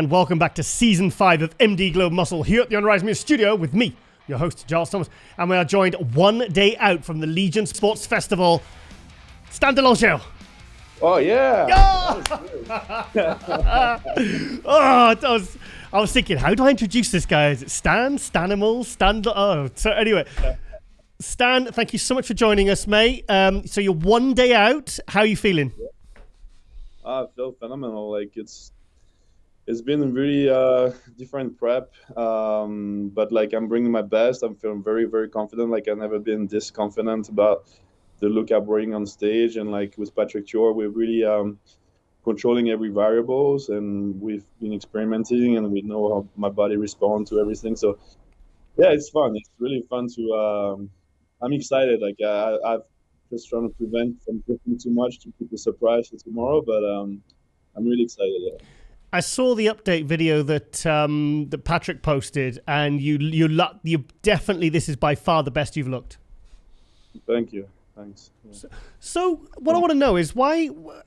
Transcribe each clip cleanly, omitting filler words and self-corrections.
and welcome back to Season 5 of MD Glow Muscle here at the Unrise Media Studio with me, your host, Giles Thomas, and we are joined one day out from the Legion Sports Festival, Stanimal. Oh, yeah! I was thinking, how do I introduce this guy? Is it Stan, Stanimal, Stan? Oh, so anyway, Stan, thank you so much for joining us, mate. So you're one day out. How are you feeling? I feel phenomenal. Like it's been a really different prep, but like I'm bringing my best. I'm feeling very, very confident. Like I've never been this confident about the look I'm bringing on stage. And like with Patrick Chor, we're really controlling every variables, and we've been experimenting, and we know how my body responds to everything. So yeah, it's fun. It's really fun to. I'm excited. Like I've just trying to prevent from cooking too much to keep the surprise for tomorrow, but I'm really excited. Yeah. I saw the update video that that Patrick posted, and you definitely, this is by far the best you've looked. Thank you. Thanks. Yeah. So what I want to know is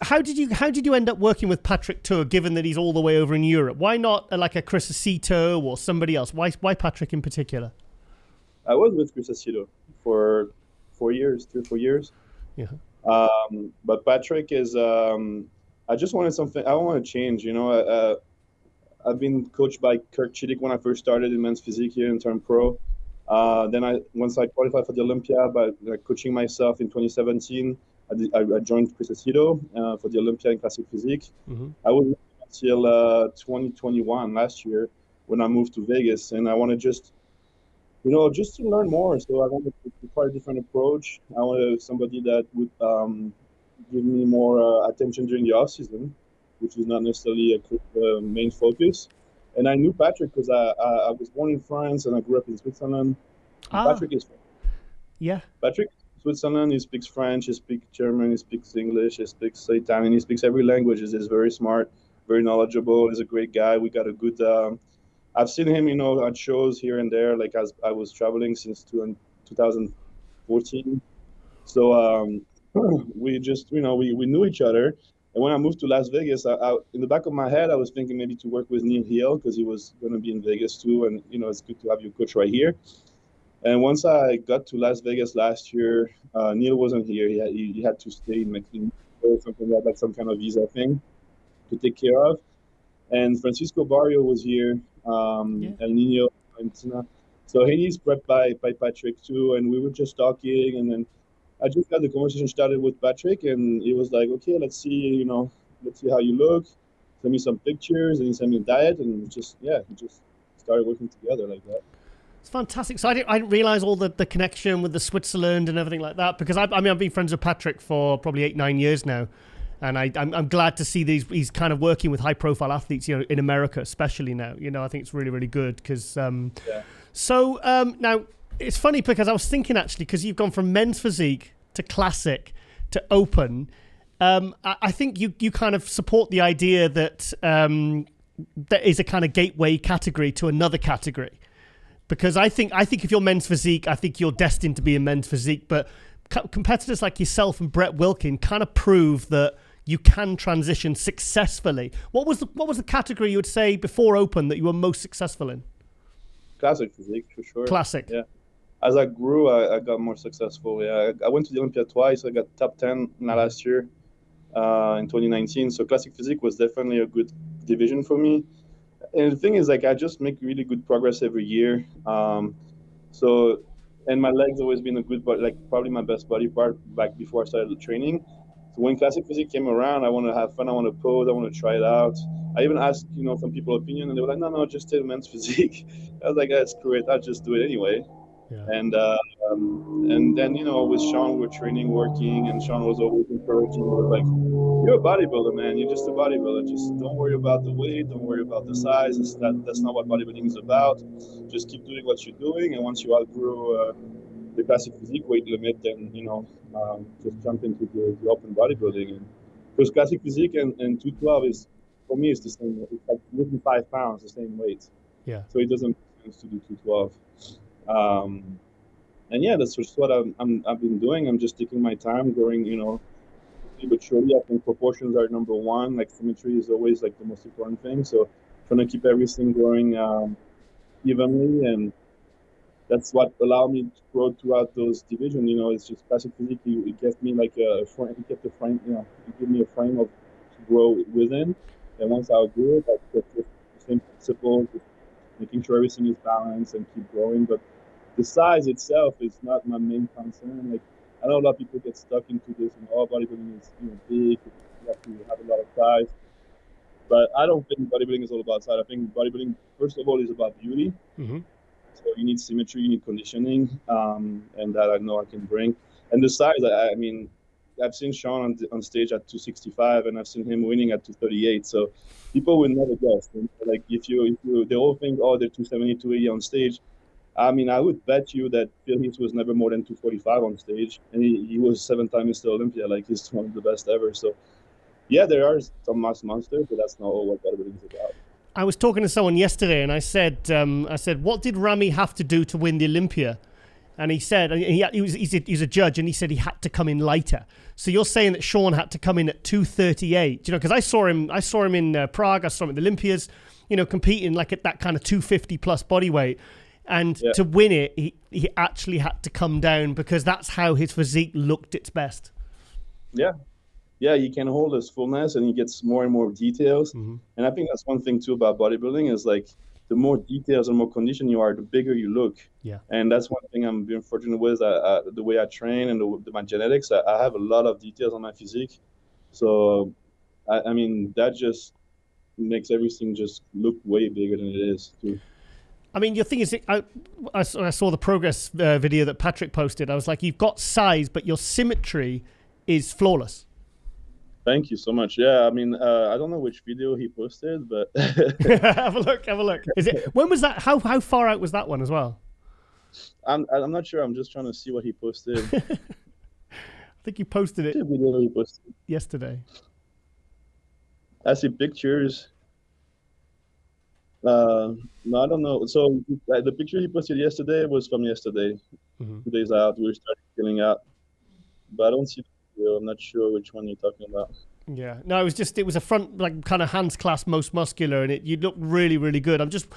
how did you end up working with Patrick Tour, given that he's all the way over in Europe? Why not like a Chris Aceto or somebody else? Why Patrick in particular? I was with Chris Aceto for 3 or 4 years. Yeah. But Patrick is. I just wanted something. I want to change. You know, I've been coached by Kirk Chiddick when I first started in men's physique here and turned pro. Then once I qualified for the Olympia by coaching myself in 2017, I joined Chris Aceto for the Olympia in classic physique. Mm-hmm. I was until 2021 last year when I moved to Vegas, and I want to just to learn more. So I wanted to try a different approach. I wanted somebody that would give me more attention during the off season, which is not necessarily a main focus. And I knew Patrick because I was born in France and I grew up in Switzerland. Patrick is Patrick is Switzerland. He speaks French, he speaks German, he speaks English, he speaks Italian, he speaks every language. He's very smart, very knowledgeable. He's a great guy. We got a good. I've seen him, at shows here and there. Like as I was traveling since 2014. So we just, we knew each other. And when I moved to Las Vegas, I in the back of my head, I was thinking maybe to work with Neil Hill because he was going to be in Vegas too. And, it's good to have your coach right here. And once I got to Las Vegas last year, Neil wasn't here. He had to stay in Mexico or something like some kind of visa thing to take care of. And Francisco Barrio was here, El Nino, Argentina. So he's prepped by Patrick too. And we were just talking, and then I just got the conversation started with Patrick, and he was like, okay, let's see how you look. Send me some pictures, and he sent me a diet, and we just started working together like that. It's fantastic. So I didn't realize all the connection with the Switzerland and everything like that, because I've been friends with Patrick for probably 8-9 years now. And I'm glad to see he's kind of working with high profile athletes, in America, especially now. I think it's really, really good because, So now it's funny because I was thinking actually, because you've gone from men's physique to classic to open. I think you kind of support the idea that there is a kind of gateway category to another category, because I think if you're men's physique, I think you're destined to be in men's physique. But competitors like yourself and Brett Wilkin kind of prove that you can transition successfully. What was the category you would say before open that you were most successful in? Classic physique, for sure. Classic. Yeah. As I grew, I got more successful. Yeah, I went to the Olympia twice. I got top 10 last year in 2019. So classic physique was definitely a good division for me. And the thing is, like, I just make really good progress every year. And my legs always been a good, but like probably my best body part back before I started training. So when classic physique came around, I want to have fun. I want to pose. I want to try it out. I even asked, some people opinion, and they were like, no, just stay men's physique. I was like, screw it. I'll just do it anyway. Yeah. And then, with Sean, we're training, working, and Sean was always encouraging. We were like, you're a bodybuilder, man. You're just a bodybuilder. Just don't worry about the weight. Don't worry about the size. That's not what bodybuilding is about. Just keep doing what you're doing. And once you outgrow the classic physique weight limit, then, just jump into the open bodybuilding. Because classic physique and 212 is, for me, it's the same. It's like lifting 5 pounds, the same weight. Yeah. So it doesn't make sense to do 212. And yeah, that's just what I've been doing. I'm just taking my time, growing, but surely I think proportions are number one. Like symmetry is always like the most important thing. So trying to keep everything growing evenly, and that's what allowed me to grow throughout those divisions. You know, it's just classic physique. It gave me like a frame. It kept a frame. You know, it gave me a frame of to grow within. And once I do it, I kept just the same principle, just making sure everything is balanced and keep growing. But the size itself is not my main concern. Like, I know a lot of people get stuck into this, and bodybuilding is, you know, big. You have to have a lot of size. But I don't think bodybuilding is all about size. I think bodybuilding, first of all, is about beauty. Mm-hmm. So you need symmetry, you need conditioning, and that I know I can bring. And the size, I mean, I've seen Sean on stage at 265, and I've seen him winning at 238. So people will never guess. Like if you they all think, oh, they're 270, 280 on stage. I mean, I would bet you that Phil Heath was never more than 245 on stage, and he was 7-time Mr. Olympia. Like, he's one of the best ever. So yeah, there are some mass monsters, but that's not all what bodybuilding is about. I was talking to someone yesterday, and I said, what did Ramy have to do to win the Olympia? And he said, he's a judge, and he said he had to come in lighter. So you're saying that Sean had to come in at 238, you know? Because I saw him in Prague, I saw him at the Olympias, you know, competing like at that kind of 250 plus body weight. And to win it, he actually had to come down because that's how his physique looked its best. Yeah, he can hold his fullness, and he gets more and more details. Mm-hmm. And I think that's one thing too about bodybuilding is like the more details and more conditioned you are, the bigger you look. Yeah. And that's one thing I'm being fortunate with. The way I train and my genetics, I have a lot of details on my physique. So, I mean, that just makes everything just look way bigger than it is too. I mean, your thing is, I saw the progress video that Patrick posted. I was like, you've got size, but your symmetry is flawless. Thank you so much. Yeah, I mean, I don't know which video he posted, but have a look. Is it? When was that? How far out was that one as well? I'm not sure. I'm just trying to see what he posted. I think he posted it yesterday. I see pictures. No, I don't know. So the picture he posted yesterday was from yesterday. Mm-hmm. 2 days out, we started filling out, but I don't see the video. I'm not sure which one you're talking about. Yeah, no, it was a front, like, kind of hands clasp, most muscular, and you look really, really good. I'm just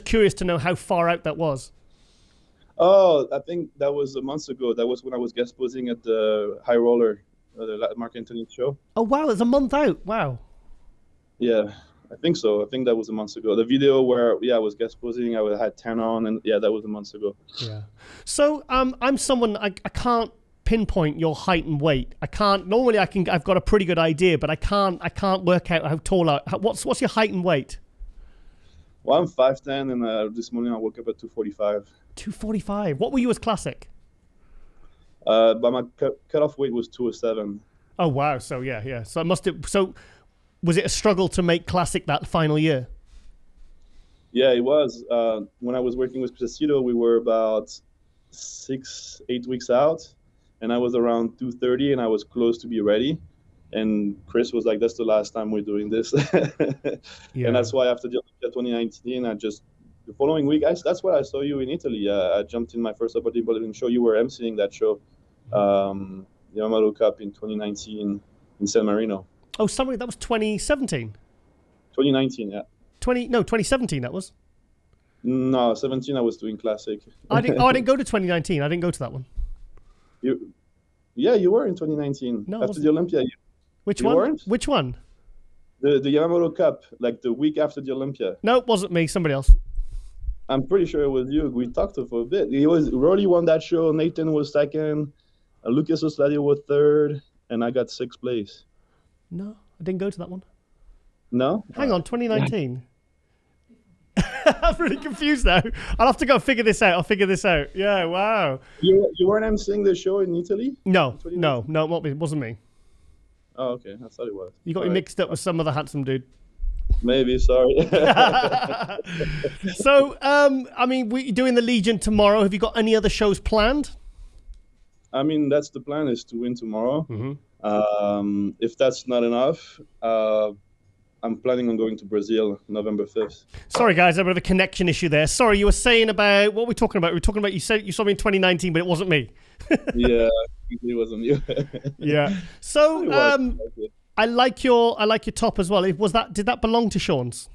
curious to know how far out that was. Oh, I think that was a month ago. That was when I was guest posing at the High Roller, the Mark Anthony show. Oh wow, it's a month out. Wow. Yeah. I think so. I think that was a month ago. The video where, I was guest posing, I had 10 on, and that was a month ago. Yeah. So I'm someone, I can't pinpoint your height and weight. I can't, normally I've got a pretty good idea, but I can't work out how tall what's your height and weight? Well, I'm 5'10", and this morning I woke up at 245. 245. What were you as classic? But my cutoff weight was 207. Oh, wow. So, yeah. So was it a struggle to make classic that final year? Yeah, it was. When I was working with Preciso, we were about 6-8 weeks out, and I was around 230, and I was close to be ready. And Chris was like, "That's the last time we're doing this." Yeah. And that's why after the Olympia 2019, the following week, that's why I saw you in Italy. I jumped in my first bodybuilding show. You were emceeing that show, the Yamamoto Cup in 2019 in San Marino. Oh, sorry, that was 2017. 2019, yeah. 2017 that was. No, 17 I was doing classic. I didn't go to 2019. I didn't go to that one. You were in 2019 after the Olympia. Which one? Weren't? Which one? The Yamamoto Cup, like the week after the Olympia. No, it wasn't me. Somebody else. I'm pretty sure it was you. We talked for a bit. Rolly won that show. Nathan was second. Lucas Osladio was third, and I got 6th place. No, I didn't go to that one. No? Hang on, 2019. I'm really confused now. I'll have to go figure this out. I'll figure this out. Yeah, wow. You weren't emceeing the show in Italy? No, it wasn't me. Oh, okay. I thought it was. You got me mixed up with some other handsome dude. Maybe, sorry. So, I mean, we're doing the Legion tomorrow. Have you got any other shows planned? I mean, that's the plan, is to win tomorrow. Mm-hmm. If that's not enough, I'm planning on going to Brazil November 5th. Sorry, guys, a bit of a connection issue there. Sorry, you were saying about, what were we talking about? We were talking about, you said you saw me in 2019, but it wasn't me. Yeah, it wasn't you. Yeah. So, I like your top as well. Did that belong to Sean's?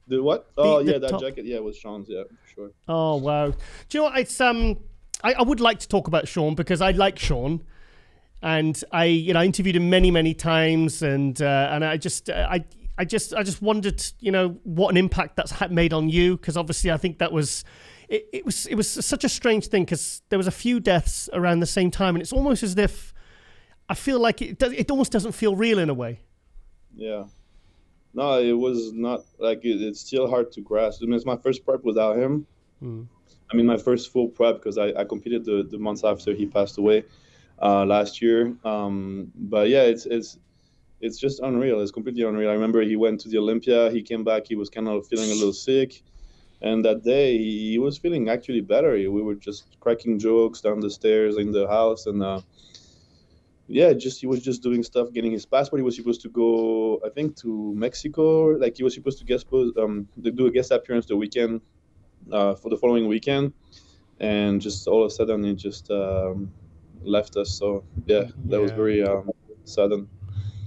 The what? Oh The yeah, that top. jacket. Yeah, it was Sean's. Yeah, for sure. Oh wow. Do you know what? It's I would like to talk about Sean because I like Sean, and I interviewed him many times, and I just wondered what an impact that's made on you, because obviously I think that was. It was such a strange thing because there was a few deaths around the same time, and it's almost as if I feel like it almost doesn't feel real in a way. Yeah. No, it was not like it's still hard to grasp. I mean, it's my first prep without him. I mean, my first full prep because I competed the months after he passed away last year. But yeah, it's just unreal. It's completely unreal. I remember he went to the Olympia. He came back. He was kind of feeling a little sick. And that day, he was feeling actually better. We were just cracking jokes down the stairs in the house. And yeah, he was just doing stuff, getting his passport. He was supposed to go, I think, to Mexico. Like, he was supposed to do a guest appearance the weekend, for the following weekend. And just all of a sudden, he just left us. So, yeah, that was very sudden.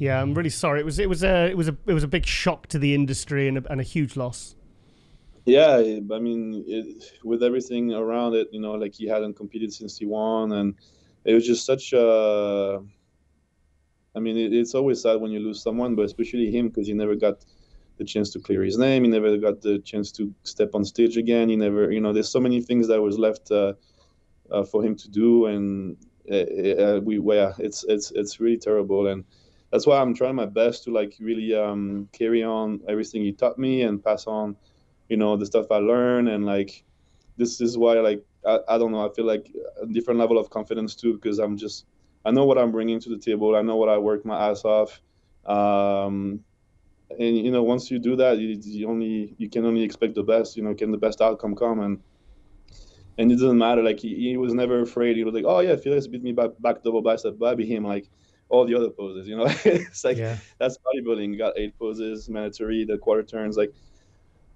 Yeah, I'm really sorry. It was a big shock to the industry and a huge loss. Yeah, I mean, with everything around it, like he hadn't competed since he won, and it was just such a. I mean, it's always sad when you lose someone, but especially him because he never got the chance to clear his name. He never got the chance to step on stage again. He never, there's so many things that was left for him to do, and it's really terrible, and that's why I'm trying my best to like really carry on everything he taught me and pass on. The stuff I learned, and like this is why like I don't know, I feel like a different level of confidence too, because I know what I'm bringing to the table. I know what I work my ass off, and once you do that, you can only expect the best. Can the best outcome come, and it doesn't matter. Like he was never afraid. He was like, oh yeah, Felix beat me back double bicep, but I beat him like all the other poses. It's like that's bodybuilding. You got 8 poses mandatory, the quarter turns, like.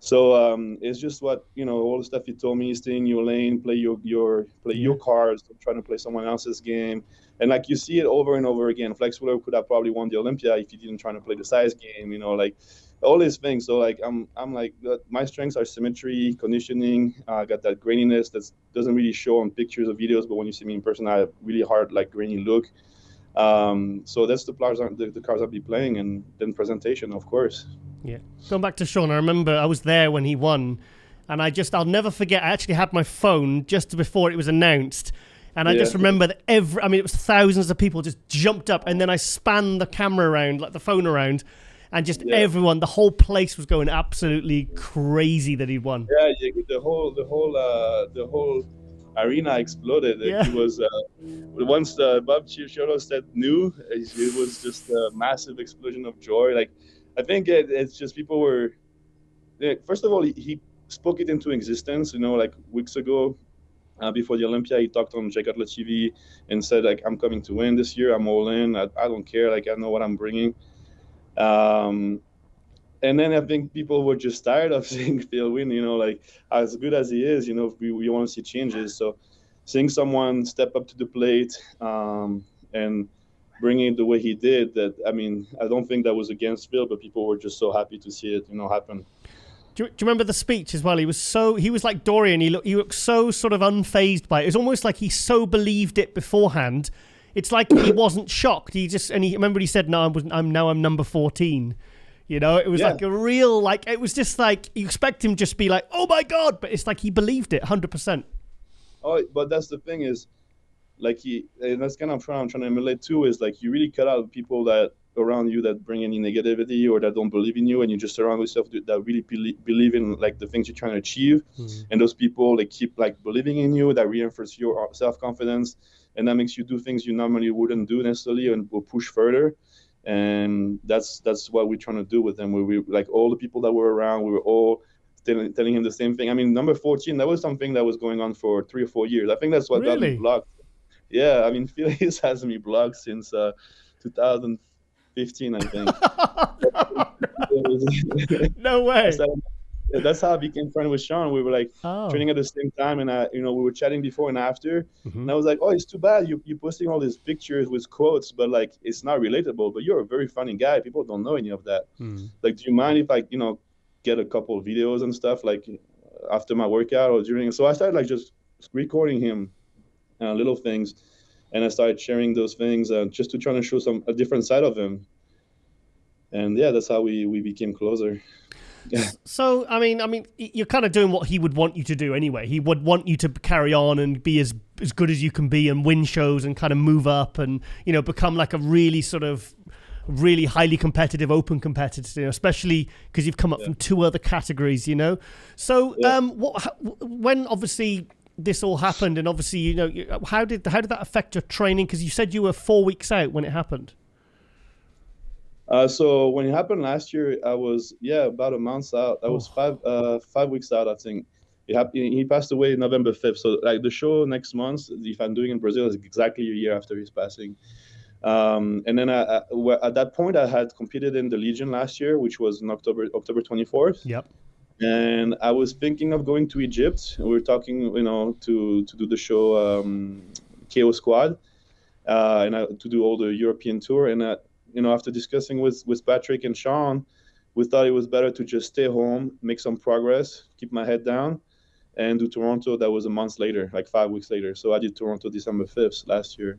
So it's just what all the stuff he told me: stay in your lane, play your cards, don't try to play someone else's game, and like you see it over and over again. Flex Wheeler could have probably won the Olympia if he didn't try to play the size game, like all these things. So like I'm like my strengths are symmetry, conditioning. I got that graininess that doesn't really show on pictures or videos, but when you see me in person, I have really hard like grainy look. So that's the cards I'll be playing, and then presentation, of course. Yeah. Going back to Sean, I remember I was there when he won, and I'll never forget, I actually had my phone just before it was announced, and I just remember that it was thousands of people just jumped up, and then I spanned the camera around, like the phone around, and just everyone, the whole place was going absolutely crazy that he won. Yeah, the whole arena exploded. Yeah. It was once Bob Chircholo said new, it was just a massive explosion of joy. Like, I think it's just people were. First of all, he spoke it into existence. Like weeks ago, before the Olympia, he talked on Check Out TV and said like, "I'm coming to win this year. I'm all in. I don't care. Like I know what I'm bringing." And then I think people were just tired of seeing Phil win. Like as good as he is, we want to see changes. So seeing someone step up to the plate and bringing it the way he did, that I don't think that was against Phil, but people were just so happy to see it happen. Do you remember the speech as well? He was like Dorian. He looked so sort of unfazed by it. It was almost like he so believed it beforehand. It's like he wasn't shocked. He remember he said, "No, I'm number 14." It was like a real, like, it was just like you expect him just be like, "Oh my God," but it's like he believed it 100%. Oh, but that's the thing is, like and that's kind of what I'm trying to emulate too, is like you really cut out people that around you that bring any negativity or that don't believe in you, and you just surround yourself that really believe in like the things you're trying to achieve. And those people, they keep like believing in you, that reinforce your self-confidence, and that makes you do things you normally wouldn't do necessarily and will push further. And that's what we're trying to do with them. We like all the people that were around, we were all telling him the same thing. Number 14, that was something that was going on for 3 or 4 years. I think that's what got me blocked. Yeah, Felix has me blocked since 2015, I think. No way. That's how I became friends with Sean. We were like training at the same time, and we were chatting before and after. And I was like, "Oh, it's too bad you're posting all these pictures with quotes, but like it's not relatable. But you're a very funny guy. People don't know any of that. Like, do you mind if get a couple of videos and stuff like after my workout or during. So I started like just recording him little things, and I started sharing those things just to try to show a different side of him. And yeah, that's how we became closer. Yeah. So, I mean, you're kind of doing what he would want you to do anyway. He would want you to carry on and be as good as you can be and win shows and kind of move up and, you know, become like a really sort of really highly competitive, open competitor, you know, especially because you've come up from 2 other categories, you know. So, when obviously this all happened, and obviously, you know, how did that affect your training? Because you said you were 4 weeks out when it happened. So when it happened last year, I was about a month out. I was 5 weeks out, I think. He passed away November 5th. So like the show next month, if I'm doing in Brazil, is exactly a year after his passing. And then at that point, I had competed in the Legion last year, which was in October 24th. Yep. And I was thinking of going to Egypt. We were talking, you know, to do the show KO Squad, and to do all the European tour. And you know, after discussing with Patrick and Sean, we thought it was better to just stay home, make some progress, keep my head down, and do Toronto. That was a month later, like 5 weeks later. So I did Toronto December 5th last year,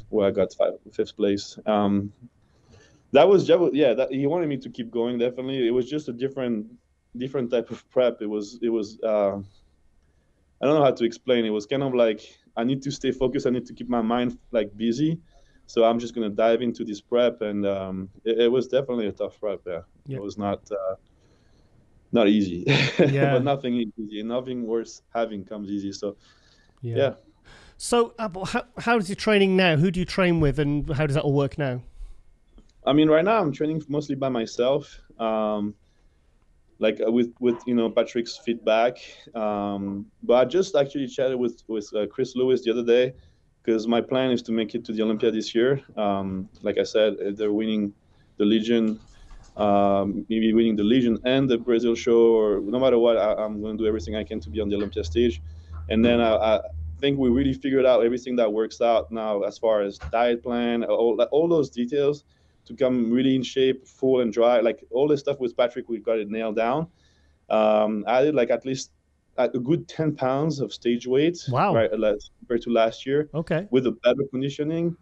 where I got 5th place. That was he wanted me to keep going. Definitely, it was just a different type of prep. It was I don't know how to explain. It was kind of like I need to stay focused. I need to keep my mind like busy. So I'm just going to dive into this prep, and it was definitely a tough prep. Yeah. It was not easy, but nothing is easy. Nothing worth having comes easy. So, yeah. So how is your training now? Who do you train with, and how does that all work now? I mean, right now I'm training mostly by myself, like with you know, Patrick's feedback. But I just actually chatted with Chris Lewis the other day, because my plan is to make it to the Olympia this year. Like I said, they're winning the Legion, maybe winning the Legion and the Brazil show, or no matter what, I'm going to do everything I can to be on the Olympia stage. And then I think we really figured out everything that works out now as far as diet plan, all those details to come really in shape, full and dry. Like all this stuff with Patrick, we got it nailed down. I did like at least a good 10 pounds of stage weight, right, compared to last year. Okay. With a better conditioning.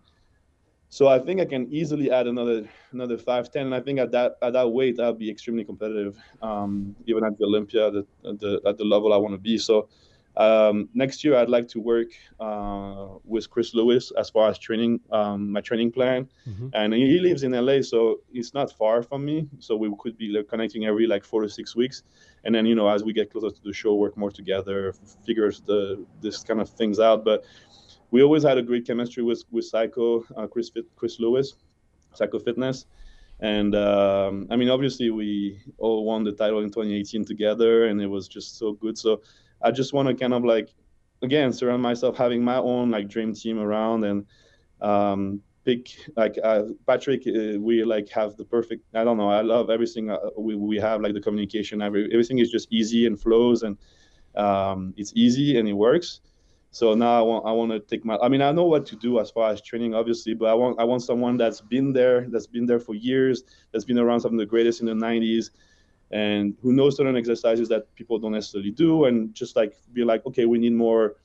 So I think I can easily add another 5-10, and I think at that weight I'll be extremely competitive, even at the Olympia, at the level I want to be. So next year I'd like to work with Chris Lewis as far as training, my training plan, and he lives in LA, so it's not far from me. So we could be connecting every like 4 to 6 weeks, and then, you know, as we get closer to the show, work more together, figure this kind of things out. But we always had a great chemistry with Psycho, Chris Lewis, Psycho Fitness. And I mean, obviously we all won the title in 2018 together, and it was just so good. So I just want to kind of like, again, surround myself, having my own like dream team around, and pick like Patrick. We like have the perfect. I don't know. I love everything we have, like the communication. Everything is just easy and flows, and it's easy and it works. So now I want to take I mean, I know what to do as far as training, obviously, but I want someone that's been there for years, that's been around some of the greatest in the 90s, and who knows certain exercises that people don't necessarily do, and just like be like, okay, we need more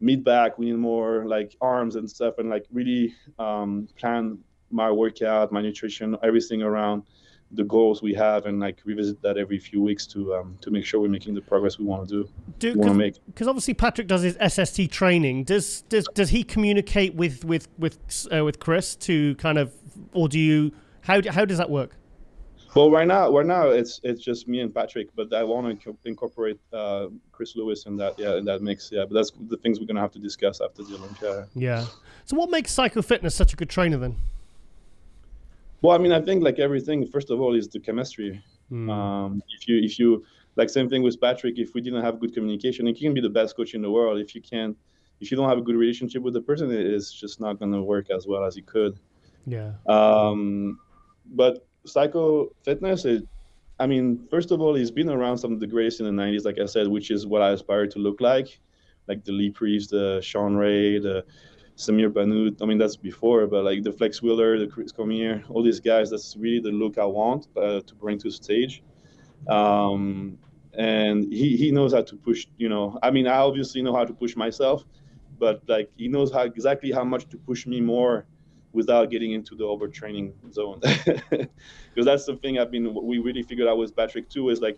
mid back, we need more like arms and stuff, and like really plan my workout, my nutrition, everything around the goals we have, and like revisit that every few weeks to make sure we're making the progress we want to make. Because obviously Patrick does his SST training. Does he communicate with Chris to kind of, or do you? How does that work? Well, right now it's just me and Patrick, but I want to incorporate Chris Lewis in that mix. Yeah, but that's the things we're gonna have to discuss after the Olympia. Yeah. So what makes Psycho Fitness such a good trainer then? Well, I mean, I think like everything, first of all, is the chemistry. If you like, same thing with Patrick. If we didn't have good communication, and he can be the best coach in the world, if you don't have a good relationship with the person, it's just not going to work as well as he could. Yeah. But Psycho Fitness, I mean, first of all, he's been around some of the greatest in the 90s, like I said, which is what I aspire to look like the Lee Priest, the Sean Ray, the Samir Banud. I mean, that's before, but like the Flex Wheeler, the Chris Cormier, all these guys, that's really the look I want to bring to stage. And he knows how to push, you know. I mean, I obviously know how to push myself, but like he knows exactly how much to push me more without getting into the overtraining zone. Because that's the thing we really figured out with Patrick too, is like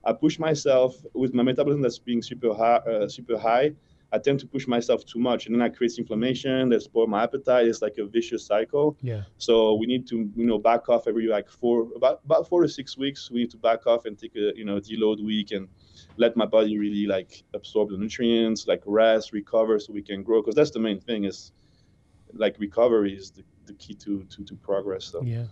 I push myself with my metabolism that's being super high. I tend to push myself too much, and then that creates inflammation. That spoils my appetite. It's like a vicious cycle. Yeah. So we need to, back off every like about 4 to 6 weeks. We need to back off and take a, deload week and let my body really like absorb the nutrients, like rest, recover, so we can grow. Because that's the main thing. Is like recovery is the key to progress. So. Yeah.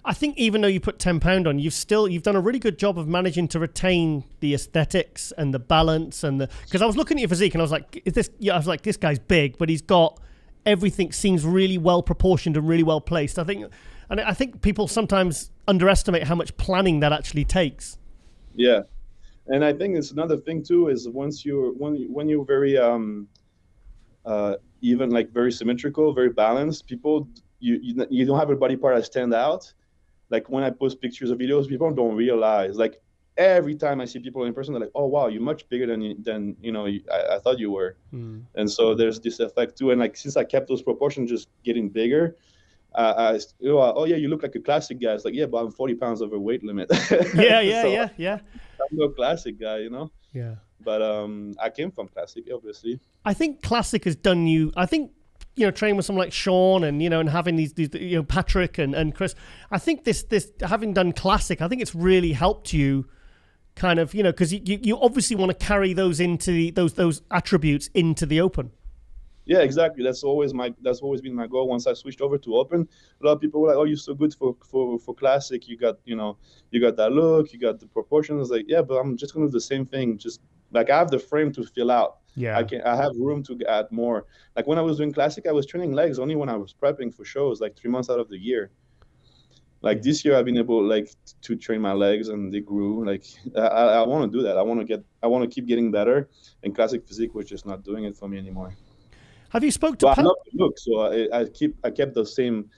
I think even though you put 10 pound on, you've done a really good job of managing to retain the aesthetics and the balance because I was looking at your physique and I was like, this guy's big, but he's got everything seems really well proportioned and really well placed. I think people sometimes underestimate how much planning that actually takes. Yeah. And I think it's another thing too, is when you're very, even like very symmetrical, very balanced, people, you don't have a body part that stand out. Like when I post pictures or videos, people don't realize. Like every time I see people in person, they're like, "Oh wow, you're much bigger than I thought you were." And so there's this effect too. And like since I kept those proportions just getting bigger, oh yeah, you look like a classic guy. It's like, yeah, but I'm 40 pounds over weight limit. Yeah. I'm no classic guy, Yeah. But I came from classic, obviously. I think classic has done you. I think. Training with someone like Sean and, and having these Patrick and Chris, I think this having done classic, I think it's really helped you kind of, because you obviously want to carry those into those attributes into the open. Yeah, exactly. That's always been my goal. Once I switched over to open, a lot of people were like, "Oh, you're so good for classic. You got that look, you got the proportions." Like, yeah, but I'm just gonna do the same thing. Just like I have the frame to fill out. Yeah, I have room to add more. Like when I was doing classic, I was training legs only when I was prepping for shows, like 3 months out of the year. Like this year, I've been able to train my legs, and they grew. Like I want to do that. I want to keep getting better. And classic physique was just not doing it for me anymore. Have you spoke to? I love the look, so I kept the same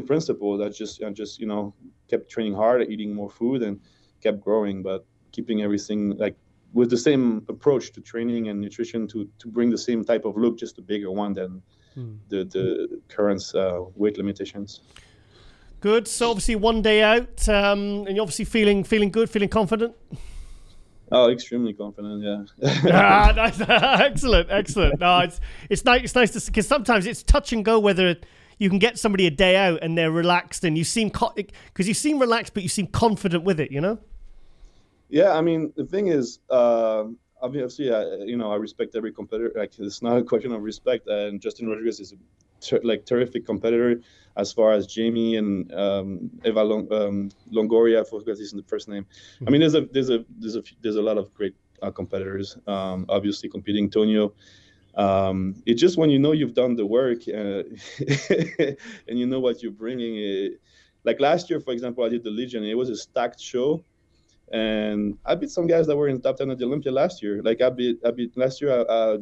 principle. That I just kept training hard, eating more food, and kept growing, but keeping everything like with the same approach to training and nutrition to bring the same type of look, just a bigger one than the current weight limitations. Good. So obviously 1 day out, and you're obviously feeling good, feeling confident. Oh, extremely confident, yeah. Nice. Excellent. No, it's nice to see, because sometimes it's touch and go whether you can get somebody a day out and they're relaxed and you seem because you seem relaxed, but you seem confident with it, Yeah, I mean, the thing is, obviously, I respect every competitor. Like, it's not a question of respect. And Justin Rodriguez is a terrific competitor, as far as Jamie and Eva Longoria. I forgot his first name. I mean, there's a lot of great competitors. Obviously, competing. Tonio. It's just when you've done the work and you know what you're bringing. Like last year, for example, I did the Legion. It was a stacked show. And I beat some guys that were in the top 10 at the Olympia last year. Like I beat last year. I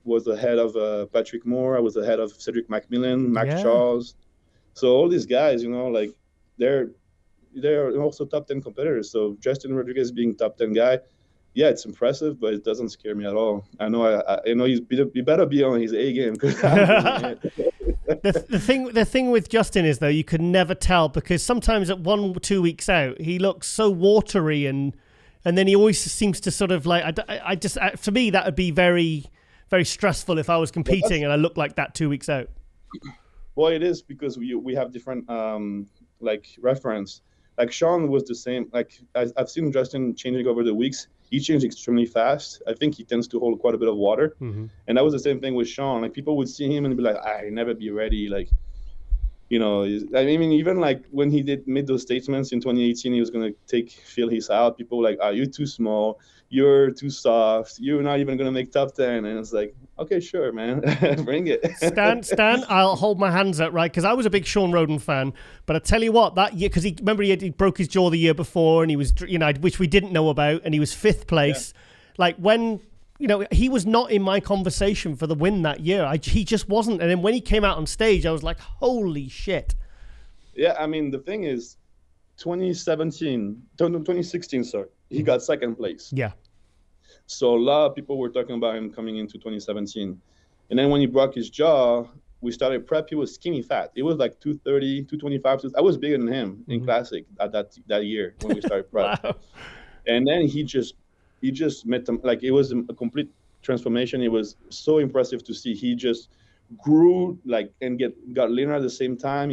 was ahead of Patrick Moore. I was ahead of Cedric McMillan, Charles. So all these guys, like they're also top 10 competitors. So Justin Rodriguez being top 10 guy, yeah, it's impressive, but it doesn't scare me at all. I know I know he better be on his A game. The thing with Justin is, though, you could never tell, because sometimes at 1 or 2 weeks out, he looks so watery, and then he always seems to sort of like, I just for me, that would be very, very stressful if I was competing and I looked like that 2 weeks out. Well, it is, because we have different like reference. Like Sean was the same. Like I've seen Justin changing over the weeks. He changed extremely fast. I think he tends to hold quite a bit of water. Mm-hmm. And that was the same thing with Sean. Like people would see him and be like, "I never be ready." Like, I mean, even like when he made those statements in 2018, he was going to fill his out. People were like, "Are you too small? You're too soft. You're not even going to make top 10." And it's like, okay, sure, man, bring it. Stan, I'll hold my hands up, right? Because I was a big Sean Roden fan, but I tell you what, that year, because he broke his jaw the year before, and he was, which we didn't know about, and he was 5th place. Yeah. Like when, he was not in my conversation for the win that year. He just wasn't. And then when he came out on stage, I was like, holy shit. Yeah, I mean, the thing is, 2016, sorry, he got second place. Yeah. So a lot of people were talking about him coming into 2017. And then when he broke his jaw, we started prep. He was skinny fat. It was like 230, 225. I was bigger than him in classic at that year when we started prep. Wow. And then he just met them. Like, it was a complete transformation. It was so impressive to see. He just grew like and got leaner at the same time.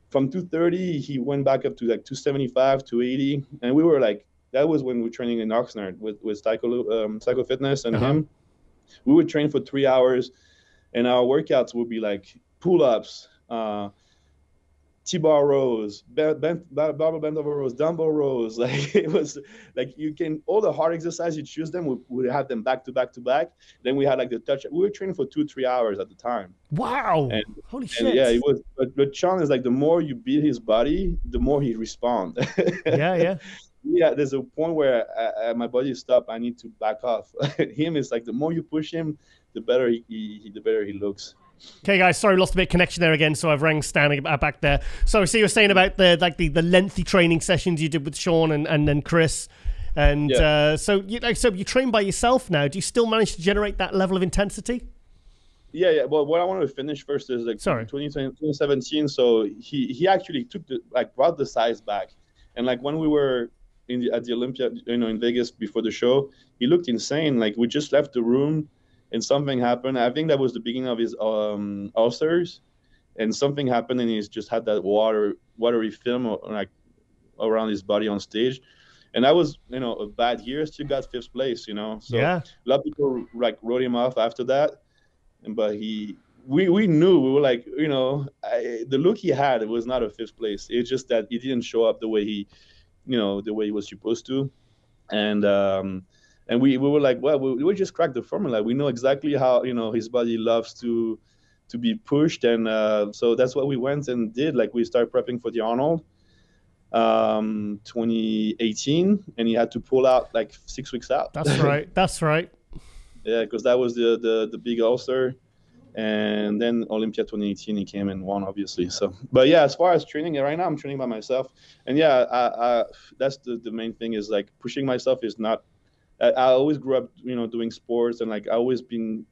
From 230, he went back up to like 275, 280. And we were like, that was when we were training in Oxnard with Psycho Fitness and him. We would train for 3 hours, and our workouts would be like pull-ups, T-bar rows, barbell bent over rows, dumbbell rows. Like, it was like, all the hard exercises, you choose them, we would have them back to back to back. Then we had like the touch. We were training for 2-3 hours at the time. Wow. Holy shit. Yeah, it was. But the challenge is like, the more you beat his body, the more he responds. Yeah. Yeah, there's a point where my body stopped. I need to back off. Him is like, the more you push him, the better he looks. Okay, guys, sorry, lost a bit of connection there again, so I've rang Stan back there. So you were saying about the lengthy training sessions you did with Sean and then Chris, and so you train by yourself now. Do you still manage to generate that level of intensity? Yeah. Well, what I wanted to finish first is like 2017. So he actually brought the size back, and like when we were at the Olympia, in Vegas before the show, he looked insane. Like, we just left the room and something happened. I think that was the beginning of his ulcers, and something happened, and he's just had that watery film like around his body on stage. And that was, a bad year. Still got 5th place, So a lot of people like wrote him off after that. But we knew, we were like, the look he had, it was not a 5th place. It's just that he didn't show up the way he was supposed to. And we were like, well, we just cracked the formula. We know exactly how, his body loves to be pushed. And so that's what we went and did. Like, we started prepping for the Arnold 2018, and he had to pull out like 6 weeks out. That's right. Yeah, because that was the big ulcer. And then Olympia 2018, he came and won, obviously. So, but yeah, as far as training, right now I'm training by myself. And yeah, I that's the main thing, is like, pushing myself is not, I always grew up, doing sports, and like, I always been,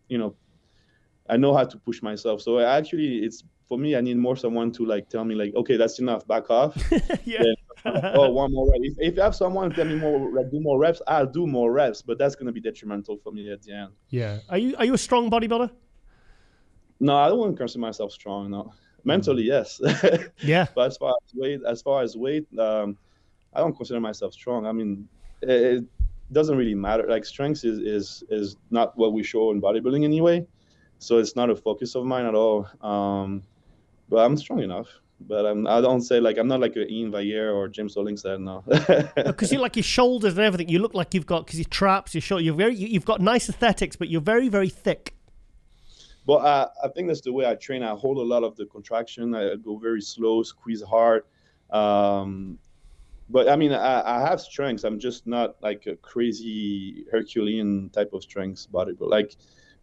I know how to push myself. So actually, it's, for me, I need more someone to like tell me like, okay, that's enough, back off. Yeah. Then, one more rep. If you have someone tell me more, like, do more reps, I'll do more reps, but that's going to be detrimental for me at the end. Yeah. Are you a strong bodybuilder? No, I don't want to consider myself strong. No, mentally, yes. Yeah. But as far as weight, I don't consider myself strong. I mean, it doesn't really matter. Like, strength is not what we show in bodybuilding anyway, so it's not a focus of mine at all. But I'm strong enough. But I don't say, like, I'm not like an Ian Vayer or James Ollingstead, no. Because you like your shoulders and everything. You look like you've got, because your traps, your shoulder, you've got nice aesthetics, but you're very, very thick. But I think that's the way I train. I hold a lot of the contraction. I go very slow, squeeze hard. But I mean, I have strengths. I'm just not like a crazy Herculean type of strength bodybuilder. Like,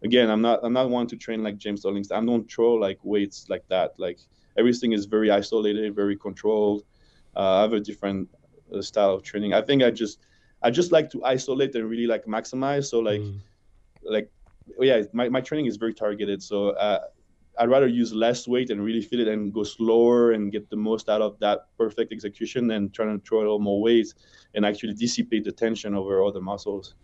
again, I'm not one to train like James Ollingstead. I don't throw like weights like that. Like, everything is very isolated, very controlled. I have a different style of training. I think I just like to isolate and really like maximize. So my training is very targeted. So I'd rather use less weight and really feel it and go slower and get the most out of that perfect execution than trying to throw a little more weight and actually dissipate the tension over all the muscles.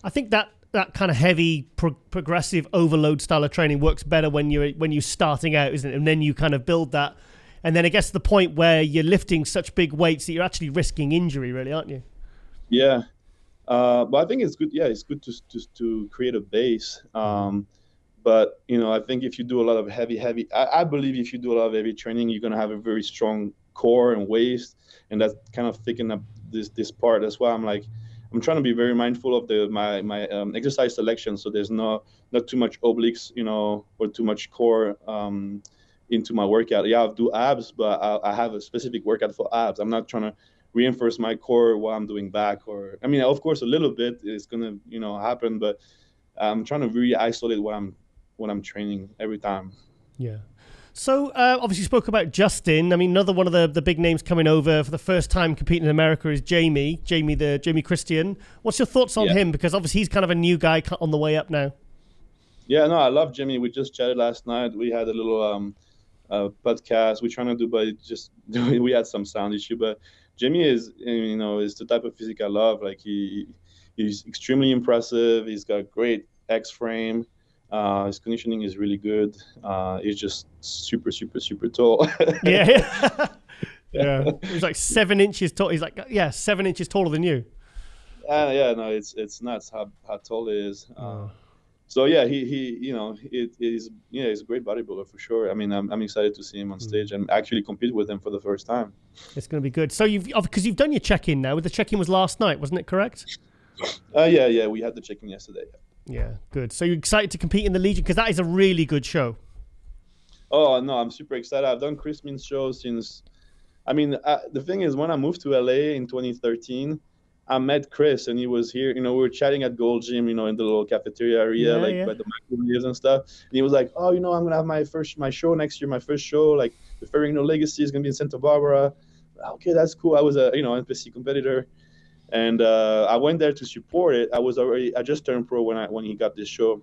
I think that kind of heavy progressive overload style of training works better when you're starting out, isn't it? And then you kind of build that, and then it gets to the point where you're lifting such big weights that you're actually risking injury, really, aren't you? Yeah. But I think it's good. Yeah, it's good to create a base. But I think if you do a lot of heavy, I believe if you do a lot of heavy training, you're gonna have a very strong core and waist, and that's kind of thicken up this part. That's why I'm trying to be very mindful of my exercise selection, so there's not too much obliques, or too much core into my workout. Yeah, I'll do abs, but I have a specific workout for abs. I'm not trying to reinforce my core while I'm doing back, or I mean, of course, a little bit is gonna happen, but I'm trying to really isolate what I'm training every time. Yeah. So obviously you spoke about Justin. I mean, another one of the big names coming over for the first time competing in America is Jamie Christian. What's your thoughts on him? Because obviously he's kind of a new guy on the way up now. Yeah, no, I love Jamie. We just chatted last night. We had a little podcast we're trying to do, but we had some sound issue. But Jamie is the type of physique I love. Like he's extremely impressive. He's got a great X frame. His conditioning is really good. He's just super, super, super tall. Yeah. Yeah. He's like 7 inches tall. He's like, 7 inches taller than you. Yeah, no, it's nuts how tall he is. So yeah, he's a great bodybuilder for sure. I mean, I'm excited to see him on stage and actually compete with him for the first time. It's going to be good. So because you've done your check-in now. The check-in was last night, wasn't it? Correct? Yeah, we had the check-in yesterday. Yeah, good. So you're excited to compete in the Legion because that is a really good show. Oh no, I'm super excited. I've done Chris Min's shows since. I mean, the thing is, when I moved to LA in 2013. I met Chris and he was here, we were chatting at Gold Gym, in the little cafeteria area, by the microwaves and stuff. And he was like, oh, I'm going to have my show next year, my first show, like the Ferrigno Legacy is going to be in Santa Barbara. Okay, that's cool. I was a, NPC competitor. And I went there to support it. I just turned pro when he got this show.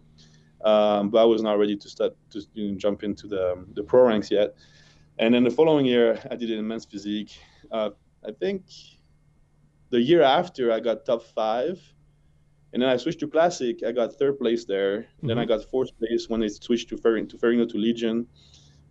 But I was not ready to start to jump into the pro ranks yet. And then the following year, I did it in men's physique. I think the year after, I got top 5, and then I switched to classic. I got 3rd place there. Mm-hmm. Then I got 4th place when they switched to Ferrigno to Legion,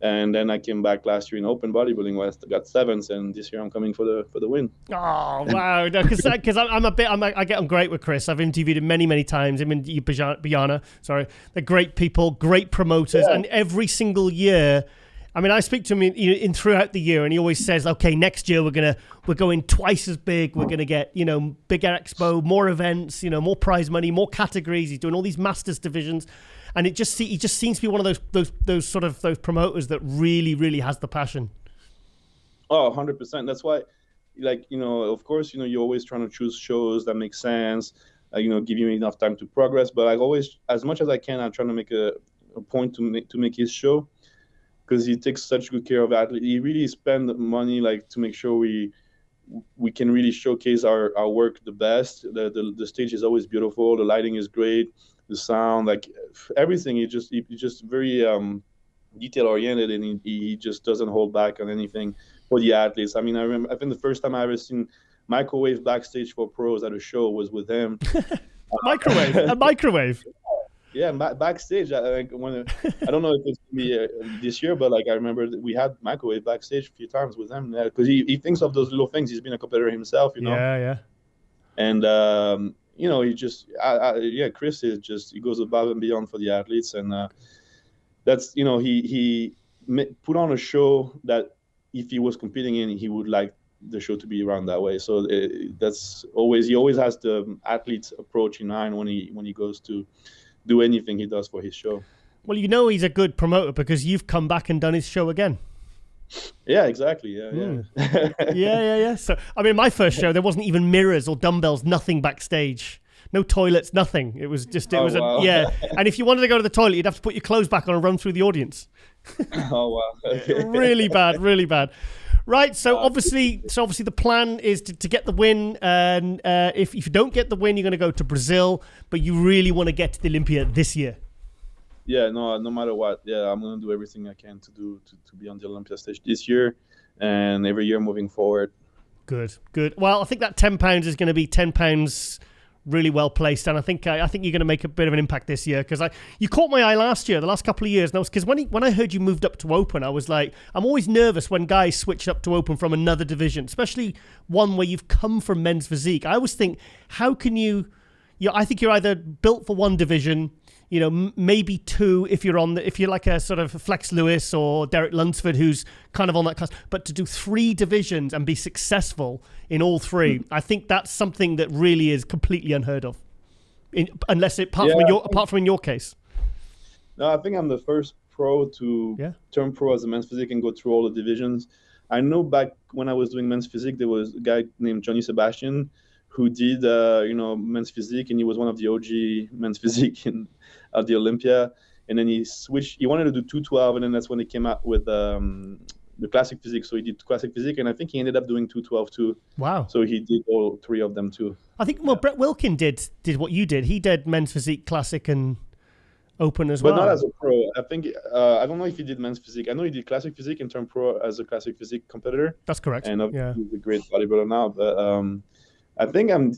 and then I came back last year in open bodybuilding where I got 7th, and this year I'm coming for the win. Oh wow! Because I get on great with Chris. I've interviewed him many times. Him and Biana. Sorry, they're great people, great promoters, and every single year. I mean, I speak to him in throughout the year, and he always says, "Okay, next year we're going twice as big. We're gonna get bigger expo, more events, more prize money, more categories. He's doing all these masters divisions, and he just seems to be one of those promoters that really has the passion." Oh, 100%. That's why, of course, you're always trying to choose shows that make sense, give you enough time to progress. But I always, as much as I can, I'm trying to make a point to make his show. Because he takes such good care of athletes. He really spends money to make sure we can really showcase our work the best. The stage is always beautiful. The lighting is great. The sound, everything. He's just very detail oriented, and he just doesn't hold back on anything for the athletes. I mean, I think the first time I ever seen microwave backstage for pros at a show was with him. A microwave. Yeah, backstage. I don't know if it's gonna be this year, but I remember that we had microwave backstage a few times with him because he thinks of those little things. He's been a competitor himself, Yeah. And he just, Chris is just, he goes above and beyond for the athletes, and that's he put on a show that if he was competing in, he would like the show to be around that way. So that's always, he always has the athlete's approach in mind when he goes to do anything he does for his show. Well, he's a good promoter because you've come back and done his show again. Yeah, exactly. Yeah. Yeah. So, I mean, my first show, there wasn't even mirrors or dumbbells, nothing backstage. No toilets, nothing. It was just, wow. And if you wanted to go to the toilet, you'd have to put your clothes back on and run through the audience. Oh, wow. Okay. Really bad. Right, so obviously the plan is to get the win, and if you don't get the win, you're going to go to Brazil, but you really want to get to the Olympia this year. Yeah, no matter what, I'm going to do everything I can to be on the Olympia stage this year, and every year moving forward. Good. Well, I think that £10 is going to be £10 really well placed, and I think you're going to make a bit of an impact this year because you caught my eye the last couple of years, and because when I heard you moved up to open, I was like, I'm always nervous when guys switch up to open from another division, especially one where you've come from men's physique. I always think, how can you I think you're either built for one division, maybe 2 if you're like a sort of Flex Lewis or Derek Lunsford, who's kind of on that class, but to do 3 divisions and be successful in all 3, I think that's something that really is completely unheard of, apart from in your case. No, I think I'm the first pro to turn pro as a men's physique and go through all the divisions. I know back when I was doing men's physique, there was a guy named Johnny Sebastian who did men's physique, and he was one of the OG men's physique at the Olympia. and then he switched. He wanted to do 212, and then that's when he came out with the classic physique. So he did classic physique, and I think he ended up doing 212 too. Wow. So he did all 3 of them too. I think Brett Wilkin did what you did. He did men's physique, classic, and open as well. But not as a pro. I think I don't know if he did men's physique. I know he did classic physique and turned pro as a classic physique competitor. That's correct. And he's a great bodybuilder now. But I think I'm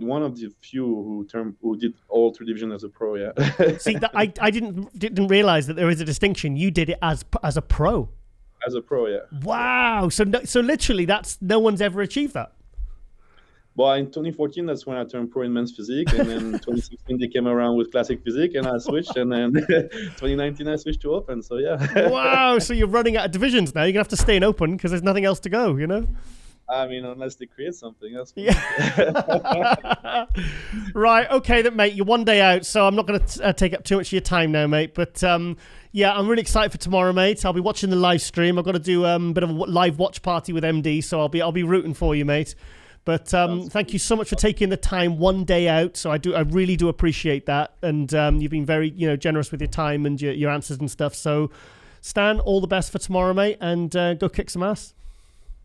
one of the few who did all 3 divisions as a pro. Yeah. See, I didn't realize that there is a distinction. You did it as a pro. As a pro, yeah. Wow. So literally, no one's ever achieved that. Well, in 2014, that's when I turned pro in men's physique, and then 2016 they came around with classic physique, and I switched, and then 2019 I switched to open. So yeah. Wow. So you're running out of divisions now. You're gonna have to stay in open because there's nothing else to go. I mean, unless they create something else. Yeah. Right. Okay, then, mate. You're one day out, so I'm not going to take up too much of your time now, mate. But yeah, I'm really excited for tomorrow, mate. I'll be watching the live stream. I've got to do a bit of a live watch party with MD, so I'll be rooting for you, mate. But thank you so much for taking the time one day out. So I really do appreciate that, and you've been very generous with your time and your answers and stuff. So Stan, all the best for tomorrow, mate, and go kick some ass.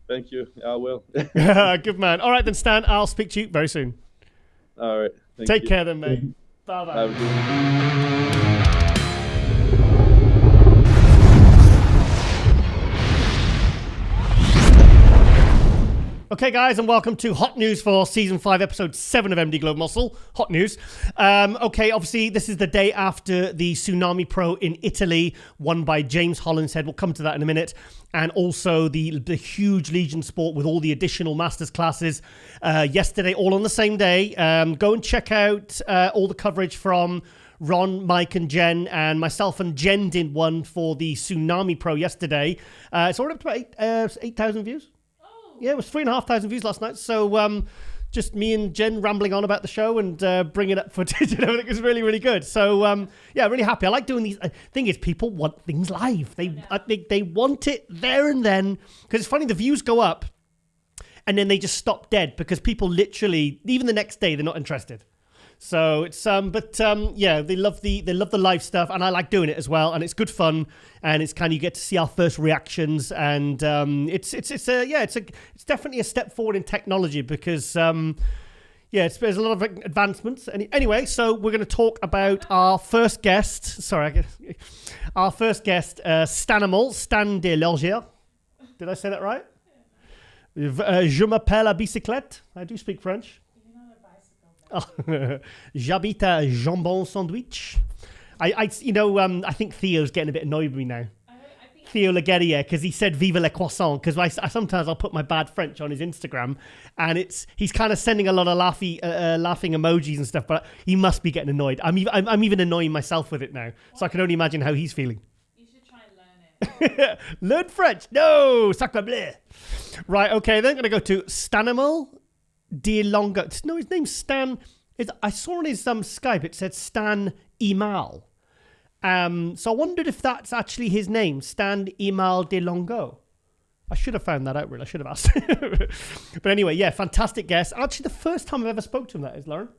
Thank you. I will. Good man. All right then, Stan. I'll speak to you very soon. All right. Take care then, mate. Bye-bye. Okay, guys, and welcome to Hot News for Season 5, Episode 7 of MD Globe Muscle. Hot news. Okay, obviously, this is the day after the Tsunami Pro in Italy, won by James Hollinshead. We'll come to that in a minute. And also the huge Legion Sport with all the additional Masters classes yesterday, all on the same day. Go and check out all the coverage from Ron, Mike, and Jen, and myself and Jen did one for the Tsunami Pro yesterday. It's already up to 8,000 views. Yeah, it was 3,500 views last night. So just me and Jen rambling on about the show and bringing up footage and everything. It was really, really good. So yeah, really happy. I like doing these. Thing is, people want things live. They want it there and then. Because it's funny, the views go up and then they just stop dead because people literally, even the next day, they're not interested. So it's yeah, they love the live stuff, and I like doing it as well, and it's good fun, and it's kind of, you get to see our first reactions, and it's definitely a step forward in technology because yeah, there's a lot of advancements. Anyway, so we're going to talk about our first guest. Stanimal, Stan de Lorgier. Did I say that right? Je m'appelle à bicyclette. I do speak French. J'habite à Jambon Sandwich. I think Theo's getting a bit annoyed with me now. Theo Leggetti, because he said "Vive le croissant." Because I sometimes I'll put my bad French on his Instagram, and he's kind of sending a lot of laughing emojis and stuff. But he must be getting annoyed. I'm even annoying myself with it now. So I can only imagine how he's feeling. You should try and learn it. Learn French? No, sacre bleu. Right. Okay. Then I'm gonna go to Stanimal. Longo. No, his name's Stan. I saw on his Skype it said Stanimal. So I wondered if that's actually his name, Stanimal de Longo. I should have found that out, really. I should have asked. But anyway, yeah, fantastic guest. Actually, the first time I've ever spoke to him, that is, Lauren.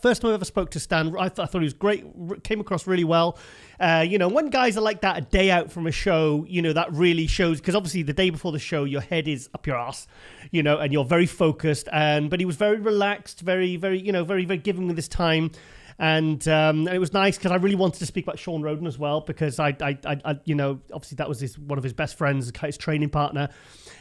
First time I ever spoke to Stan, I thought he was great, came across really well. When guys are like that a day out from a show, that really shows, because obviously the day before the show, your head is up your ass, and you're very focused. But he was very relaxed, very, very, very, very giving with his time. And it was nice because I really wanted to speak about Sean Roden as well, because I obviously that was one of his best friends, his training partner.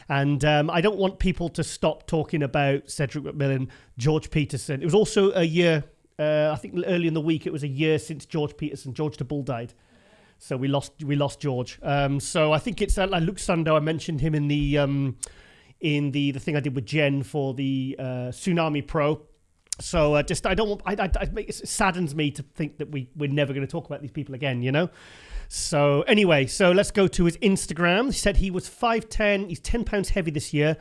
And I don't want people to stop talking about Cedric McMillan, George Peterson. It was also a year, I think early in the week, it was a year since George the Bull died. So we lost George. So I think it's Luke Sundo. I mentioned him in the thing I did with Jen for the Tsunami Pro. So it saddens me to think that we're never going to talk about these people again, So anyway, so let's go to his Instagram. He said he was 5'10". He's 10 pounds heavy this year.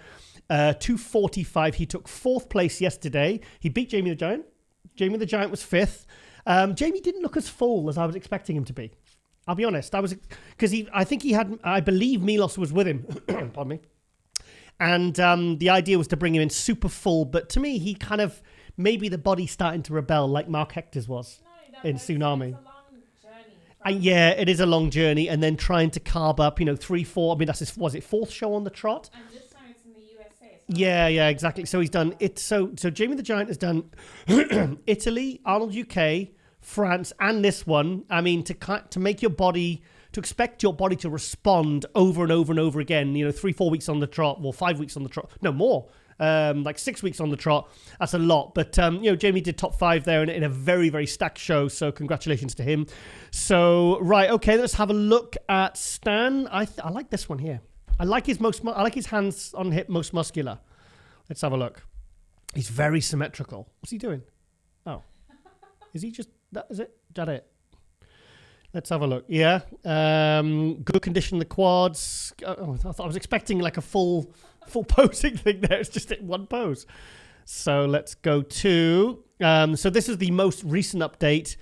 245. He took 4th place yesterday. He beat Jamie the Giant. Jamie the Giant was 5th. Jamie didn't look as full as I was expecting him to be. I'll be honest. I believe Milos was with him. Pardon me. And the idea was to bring him in super full. But to me, he kind of, maybe the body's starting to rebel like Mark Hector's was in Tsunami. Yeah, it is a long journey, and then trying to carb up, 3, 4. I mean, that's his, was it 4th show on the trot? And this time it's in the USA. Yeah, exactly. So he's done it. So Jamie the Giant has done Italy, Arnold UK, France, and this one. I mean, to make your body, to expect your body to respond over and over and over again. 3, 4 weeks on the trot, well, 5 weeks on the trot, no more. Like 6 weeks on the trot. That's a lot. But, Jamie did top 5 there in a very, very stacked show. So congratulations to him. So, right. Okay. Let's have a look at Stan. I like this one here. I like his hands on hip, most muscular. Let's have a look. He's very symmetrical. What's he doing? Oh, is he just, is that it? Let's have a look. Yeah. Good condition, the quads. I was expecting like a full posing thing there. It's just in one pose. So let's go to, so this is the most recent update.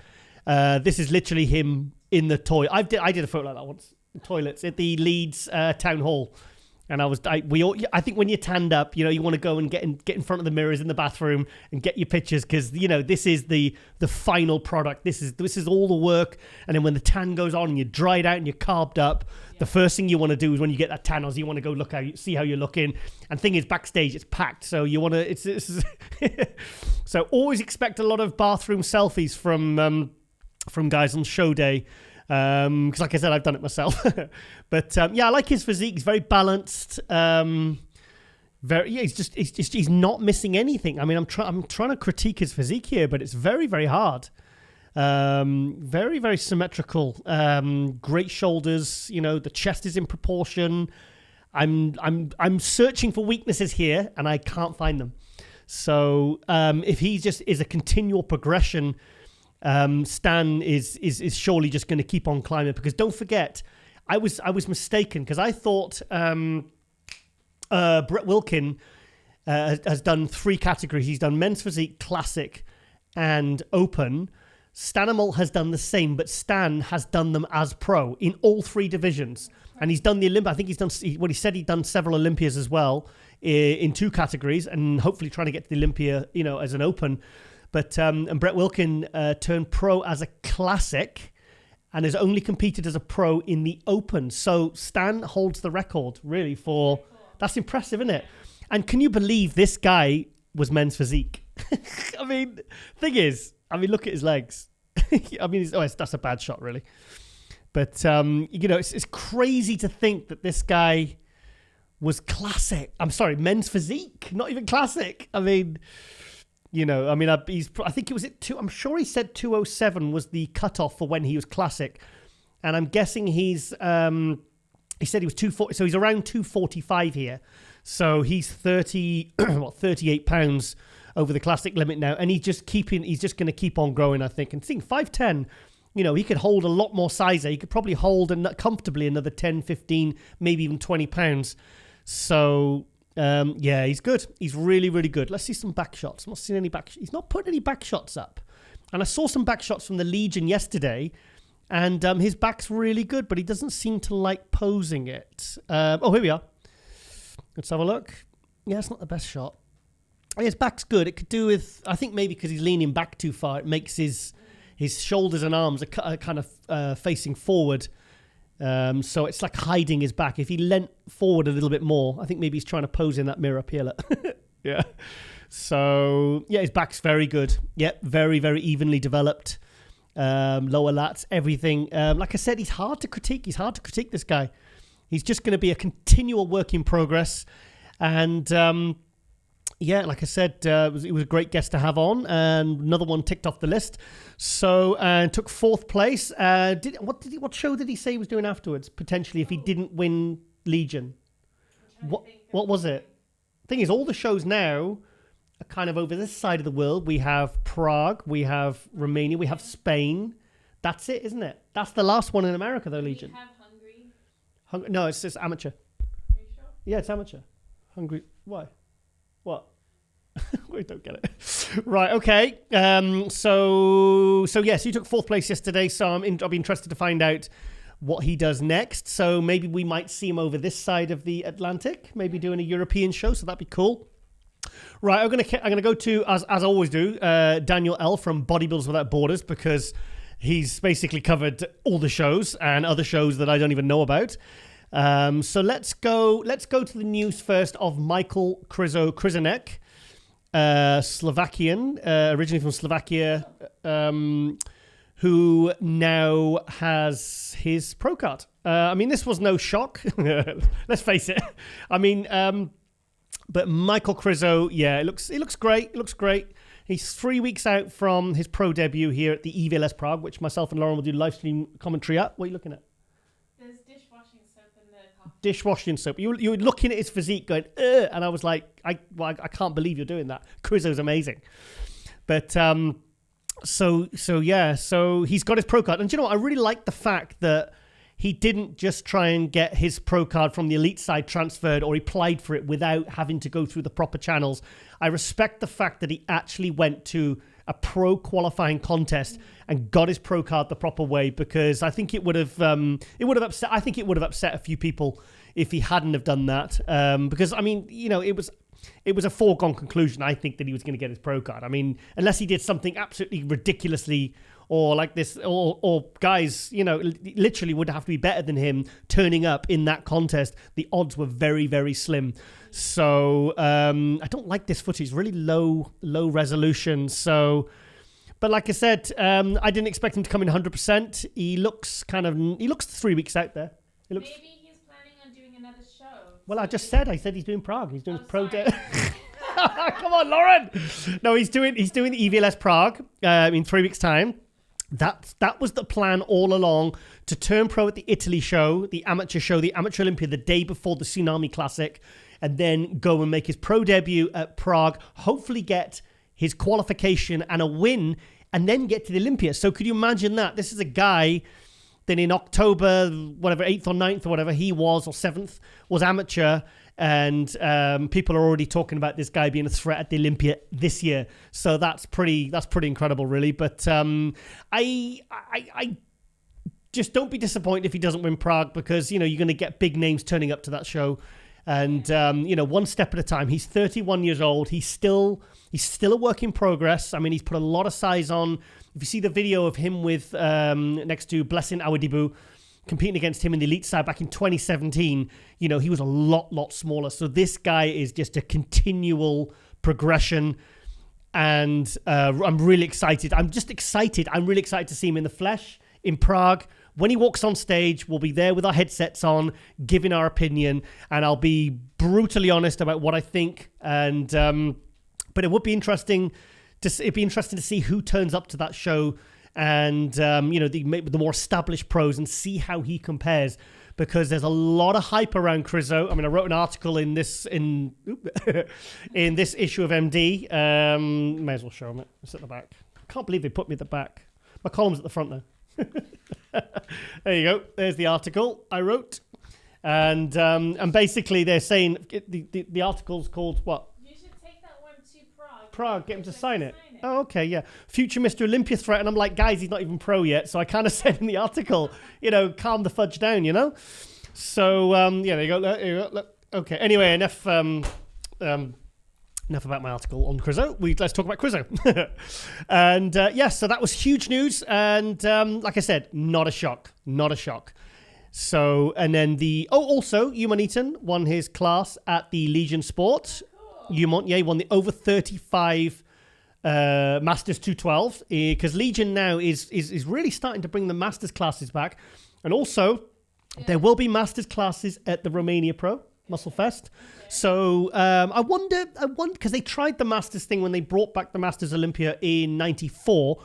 This is literally him in the toilet. I did a photo like that once. The toilets at the Leeds town hall. And I think when you're tanned up, you want to go and get in front of the mirrors in the bathroom and get your pictures because this is the final product. This is all the work. And then when the tan goes on and you're dried out and you're carved up, the first thing you want to do is when you get that tan, is you want to go see how you're looking. And thing is, backstage it's packed, so you want to. So always expect a lot of bathroom selfies from guys on show day. Because like I said, I've done it myself. But I like his physique. He's very balanced. He's not missing anything. I mean, I'm trying to critique his physique here, but it's very, very hard. Very, very symmetrical. Great shoulders. The chest is in proportion. I'm searching for weaknesses here, and I can't find them. So if he just is a continual progression. Stan is surely just going to keep on climbing because don't forget, I was mistaken because I thought Brett Wilkin has done 3 categories. He's done men's physique, classic, and open. Stanimal has done the same, but Stan has done them as pro in all 3 divisions, and he's done the Olympia. I think he's done what he said. He'd done several Olympias as well in 2 categories, and hopefully trying to get to the Olympia, as an open. But and Brett Wilkin turned pro as a classic and has only competed as a pro in the open. So Stan holds the record, really, for... That's impressive, isn't it? And can you believe this guy was men's physique? I mean, thing is, look at his legs. That's a bad shot, really. But, it's crazy to think that this guy was classic. I'm sorry, men's physique, not even classic. I think it was at 2. I'm sure he said 207 was the cutoff for when he was classic, and I'm guessing he said he was 240. So he's around 245 here. So he's 38 pounds over the classic limit now, and he's just going to keep on growing, I think. And seeing 5'10", he could hold a lot more size there. He could probably hold comfortably another 10, 15, maybe even 20 pounds. So. He's good. He's really, really good. Let's see some back shots. I'm not seeing any back. He's not putting any back shots up. And I saw some back shots from the Legion yesterday, and his back's really good, but he doesn't seem to like posing it. Here we are. Let's have a look. Yeah, it's not the best shot. His back's good. It could do with, I think maybe because he's leaning back too far, it makes his shoulders and arms are kind of facing forward. So it's like hiding his back. If he leant forward a little bit more, I think maybe he's trying to pose in that mirror up here. Look. Yeah. So, his back's very good. Yep, very, very evenly developed. Lower lats, everything. Like I said, he's hard to critique. He's hard to critique, this guy. He's just going to be a continual work in progress. And, like I said, it was a great guest to have on, and another one ticked off the list. So, and took 4th place. What show did he say he was doing afterwards? Potentially, if he didn't win Legion. What was it? Thing is, all the shows now are kind of over this side of the world. We have Prague, we have Romania, we have Spain. That's it, isn't it? That's the last one in America, though, Legion. We have Hungary. No, it's just amateur. Are you sure? Yeah, it's amateur. Hungary. Why? What? We don't get it. Right, okay. So yes, he took 4th place yesterday, so I'll be interested to find out what he does next. So maybe we might see him over this side of the Atlantic, maybe doing a European show, so that'd be cool. Right, I'm gonna go to, as I always do, Daniel L. from Bodybuilders Without Borders, because He's basically covered all the shows and other shows that I don't even know about. So let's go to the news first of Michael Krizanek, Slovakian, originally from Slovakia, who now has his pro card. I mean, this was no shock. Let's face it. I mean, but Michael Krizo, yeah, it looks great. It looks great. He's 3 weeks out from his pro debut here at the EVLS Prague, which myself and Lauren will do live stream commentary at. What are you looking at? There's dishwashing soap in the coffee. Dishwashing soap. You were looking at his physique going, ugh, and I was like, I can't believe you're doing that. Krizo's amazing. But so he's got his pro card. And do you know what? I really like the fact that he didn't just try and get his pro card from the elite side transferred, or he applied for it without having to go through the proper channels. I respect the fact that he actually went to a pro qualifying contest and got his pro card the proper way, because I think it would have upset. I think it would have upset a few people if he hadn't have done that. Because I mean, you know, it was a foregone conclusion, I think, that he was going to get his pro card. I mean, unless he did something absolutely ridiculously, or like this, or guys, you know, literally would have to be better than him turning up in that contest. The odds were very, very slim. So I don't like this footage, really low resolution. So, but like I said, I didn't expect him to come in 100%. He looks 3 weeks out there. Maybe he's planning on doing another show. Well, I said he's doing Prague. He's doing his pro day. Come on, Lauren. No, he's doing the EVLS Prague in 3 weeks' time. That was the plan all along, to turn pro at the Italy show, the amateur Olympia, the day before the Tsunami Classic, and then go and make his pro debut at Prague, hopefully get his qualification and a win, and then get to the Olympia. So could you imagine that? This is a guy that in October, whatever, 8th or 9th or whatever he was, or 7th, was amateur. And people are already talking about this guy being a threat at the Olympia this year. So that's pretty incredible, really. But I just don't be disappointed if he doesn't win Prague, because, you know, you're going to get big names turning up to that show. And, you know, one step at a time. He's 31 years old. He's still a work in progress. I mean, he's put a lot of size on. If you see the video of him with next to Blessing Awadibu, competing against him in the elite side back in 2017, you know, he was a lot smaller. So this guy is just a continual progression. And I'm really excited. I'm really excited to see him in the flesh in Prague. When he walks on stage, we'll be there with our headsets on, giving our opinion. And I'll be brutally honest about what I think. And but it would be interesting to see who turns up to that show. And, you know, the more established pros, and see how he compares, because there's a lot of hype around Krizo. I mean, I wrote an article in this in this issue of MD. May as well show him it. It's at the back. I can't believe they put me at the back. My column's at the front now. There you go. There's the article I wrote. And basically they're saying the article's called what? You should take that one to Prague, get him to sign it. Oh, okay, yeah. Future Mr. Olympia threat. And I'm like, guys, he's not even pro yet. So I kind of said in the article, you know, calm the fudge down, you know? So, yeah, there you go. Look. Okay, anyway, enough about my article on Krizo. Let's talk about Krizo. And, yes, so that was huge news. And, like I said, not a shock. So, and then also, Yuman Eaton won his class at the Legion Sport. Cool. Yuman, yeah, he won the over 35 Masters 212, because Legion now is really starting to bring the Masters classes back. And also, there will be Masters classes at the Romania Pro Muscle Fest. So I wonder, because they tried the Masters thing when they brought back the Masters Olympia in '94,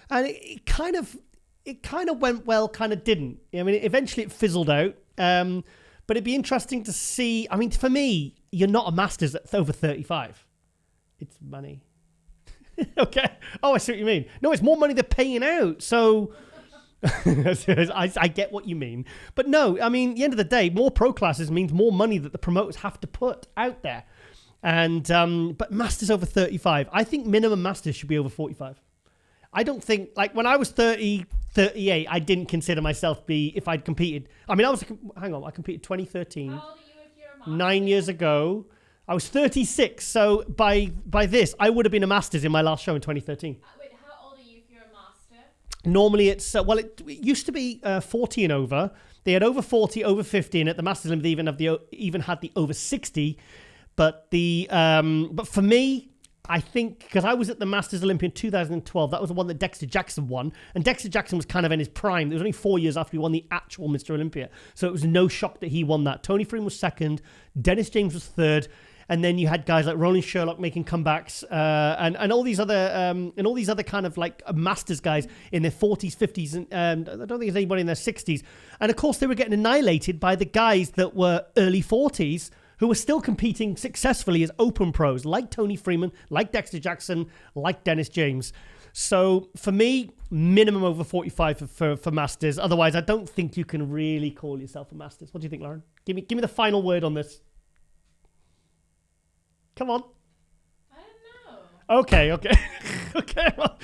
and it kind of went well, kind of didn't. I mean, eventually it fizzled out. But it'd be interesting to see. I mean, for me, you're not a Masters at over 35. It's money. Okay. Oh, I see what you mean. No, it's more money they're paying out. So I get what you mean. But no, I mean, at the end of the day, more pro classes means more money that the promoters have to put out there. And but Masters over 35. I think minimum Masters should be over 45. I don't think, like, when I was 30, 38, I didn't consider myself if I'd competed. I mean, I competed 2013. How old are you if you're a master? 9 years ago. I was 36, so by this, I would have been a Masters in my last show in 2013. Wait, how old are you if you're a master? Normally it's, it used to be 40 and over. They had over 40, over 50, and at the Masters Olympiad they even had the over 60. But but for me, I think, because I was at the Masters Olympia in 2012, that was the one that Dexter Jackson won. And Dexter Jackson was kind of in his prime. It was only 4 years after he won the actual Mr. Olympia. So it was no shock that he won that. Tony Freeman was second. Dennis James was third. And then you had guys like Roland Sherlock making comebacks, and all these other kind of like Masters guys in their 40s, 50s, and I don't think there's anybody in their 60s. And of course, they were getting annihilated by the guys that were early 40s who were still competing successfully as open pros, like Tony Freeman, like Dexter Jackson, like Dennis James. So for me, minimum over 45 for Masters. Otherwise, I don't think you can really call yourself a Masters. What do you think, Lauren? Give me the final word on this. Come on. I don't know. Okay. Okay. Well,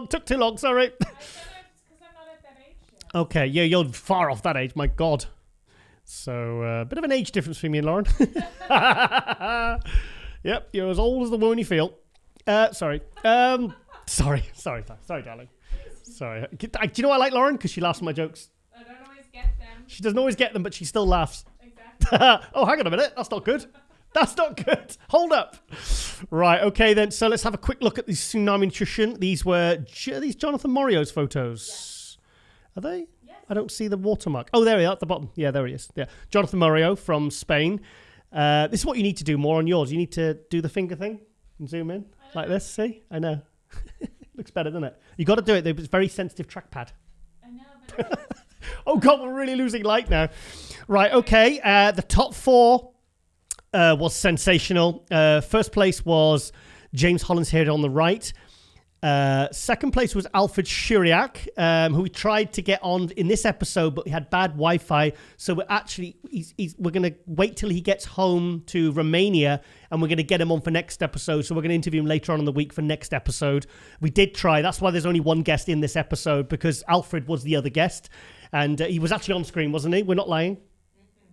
took too long. Sorry. I don't know if it's because I'm not at that age yet. Okay. Yeah, you're far off that age. My God. So, a bit of an age difference between me and Lauren. Yep. You're as old as the woman you feel. Sorry. Sorry, darling. Sorry. Do you know why I like Lauren? Because she laughs at my jokes. I don't always get them. She doesn't always get them, but she still laughs. Exactly. Oh, hang on a minute. That's not good. That's not good. Hold up. Right, okay then. So let's have a quick look at the Tsunami Nutrition. These were these Jonathan Morio's photos. Yes. Are they? Yes. I don't see the watermark. Oh, there he is at the bottom. Yeah, there he is. Yeah, Jonathan Morio from Spain. This is what you need to do more on yours. You need to do the finger thing and zoom in like this. See? I know. Looks better, doesn't it? You got to do it. It's a very sensitive trackpad. I know, but Oh, God, we're really losing light now. Right, okay. The top four was sensational. First place was James Holland's here on the right. Second place was Alfred Shiriaku, who we tried to get on in this episode, but he had bad Wi-Fi. So we're going to wait till he gets home to Romania, and we're going to get him on for next episode. So we're going to interview him later on in the week for next episode. We did try. That's why there's only one guest in this episode, because Alfred was the other guest, and he was actually on screen, wasn't he? We're not lying.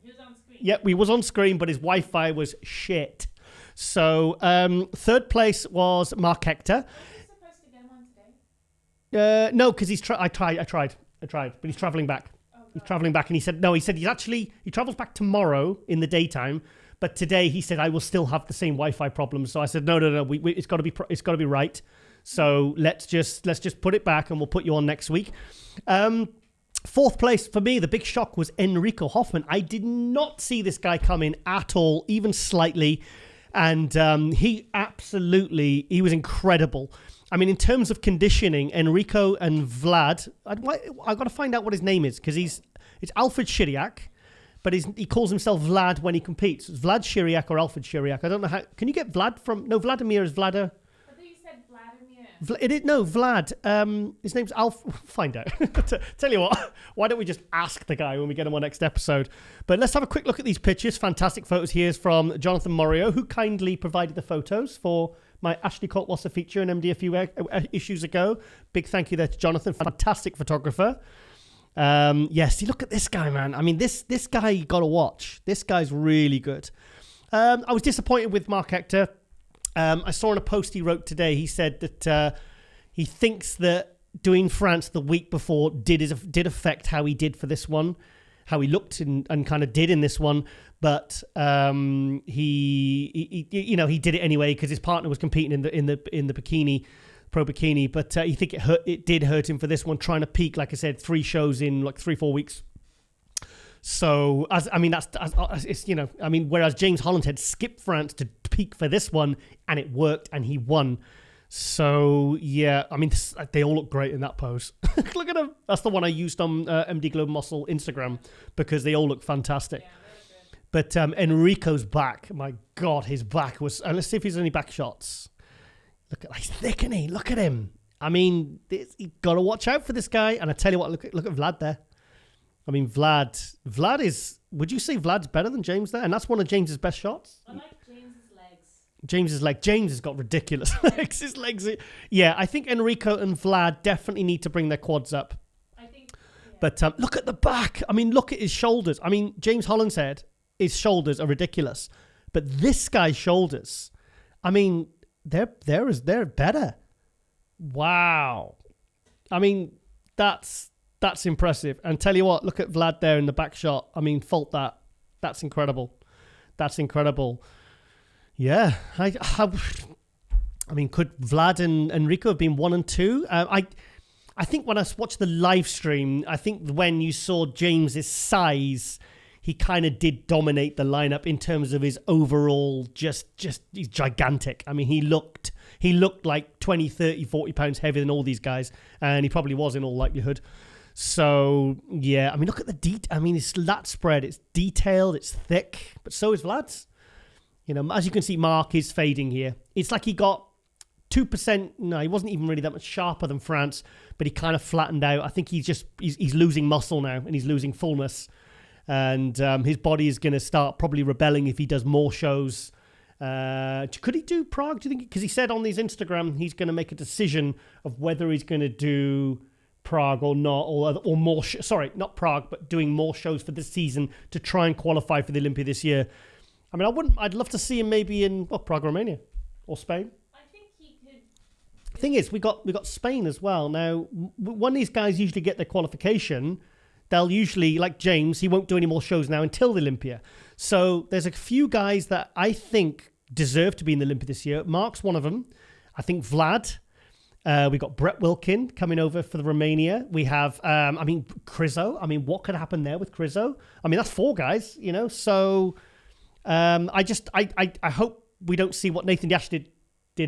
he was on screen. Yep, we was on screen, but his Wi-Fi was shit. So third place was Mark Hector. Supposed to get him on today? No, because I tried, but he's traveling back. He's traveling back, and he said he travels back tomorrow in the daytime, but today he said I will still have the same Wi-Fi problems. So I said no, it's got to be right. So let's just put it back, and we'll put you on next week. Fourth place for me, the big shock was Enrico Hoffman. I did not see this guy coming at all, even slightly, and he was incredible. I mean, in terms of conditioning, Enrico and Vlad, I've got to find out what his name is, because it's Alfred Shiriaku, but he calls himself Vlad when he competes. It's Vlad Shiriaku or Alfred Shiriaku. I don't know how. Can you get Vlad from? No, Vladimir is Vlada. I thought you said Vladimir. Vlad. His name's Alf. Find out. Tell you what, why don't we just ask the guy when we get him on next episode? But let's have a quick look at these pictures. Fantastic photos. Here's from Jonathan Morio, who kindly provided the photos for my Ashley Coltwasser feature in MD a few issues ago. Big thank you there to Jonathan. Fantastic photographer. Yes, look at this guy, man. I mean, this guy you got to watch. This guy's really good. I was disappointed with Mark Hector. I saw in a post he wrote today, he said that he thinks that doing France the week before did affect how he did for this one, how he looked and kind of did in this one. But he did it anyway because his partner was competing in the bikini, pro bikini. But you think it did hurt him for this one, trying to peak, like I said, 3 shows in like 3-4 weeks. So whereas James Holland had skipped France to peak for this one, and it worked, and he won. So yeah, I mean, they all look great in that pose. Look at them. That's the one I used on MD Globe Muscle Instagram because they all look fantastic. Yeah, But Enrico's back, my God, his back was... let's see if there's any back shots. He's thick, isn't he? Look at him. I mean, you got to watch out for this guy. And I tell you what, look at Vlad there. I mean, Vlad is... Would you say Vlad's better than James there? And that's one of James's best shots. I like James's legs. James has got ridiculous legs. His legs... Yeah, I think Enrico and Vlad definitely need to bring their quads up. I think... Yeah. But look at the back. I mean, look at his shoulders. I mean, James Holland said... His shoulders are ridiculous, but this guy's shoulders, I mean, they're better. Wow. I mean, that's impressive. And tell you what, look at Vlad there in the back shot. I mean, fault that. That's incredible. That's incredible. Yeah. I mean, could Vlad and Enrico have been 1 and 2? I think when I watched the live stream, I think when you saw James's size, he kind of did dominate the lineup in terms of his overall just he's gigantic. I mean, he looked like 20, 30, 40 pounds heavier than all these guys, and he probably was in all likelihood. So, yeah, I mean, look at the I mean, his lat spread, it's detailed, it's thick, but so is Vlad's. You know, as you can see, Mark is fading here. It's like he got 2%. No, he wasn't even really that much sharper than France, but he kind of flattened out. I think he's losing muscle now, and he's losing fullness. And his body is going to start probably rebelling if he does more shows. Could he do Prague, do you think? Because he said on his Instagram he's going to make a decision of whether he's going to do Prague or not, or more. Sorry, not Prague, but doing more shows for this season to try and qualify for the Olympia this year. I mean, I'd love to see him maybe in Prague, Romania, or Spain. I think he could. The thing is, we got Spain as well. Now, when these guys usually get their qualification, they'll usually, like James, he won't do any more shows now until the Olympia. So there's a few guys that I think deserve to be in the Olympia this year. Mark's one of them. I think Vlad. We got Brett Wilkin coming over for the Romania. We have, Krizo. I mean, what could happen there with Krizo? I mean, that's 4 guys, you know. So I hope we don't see what Nathan Yash did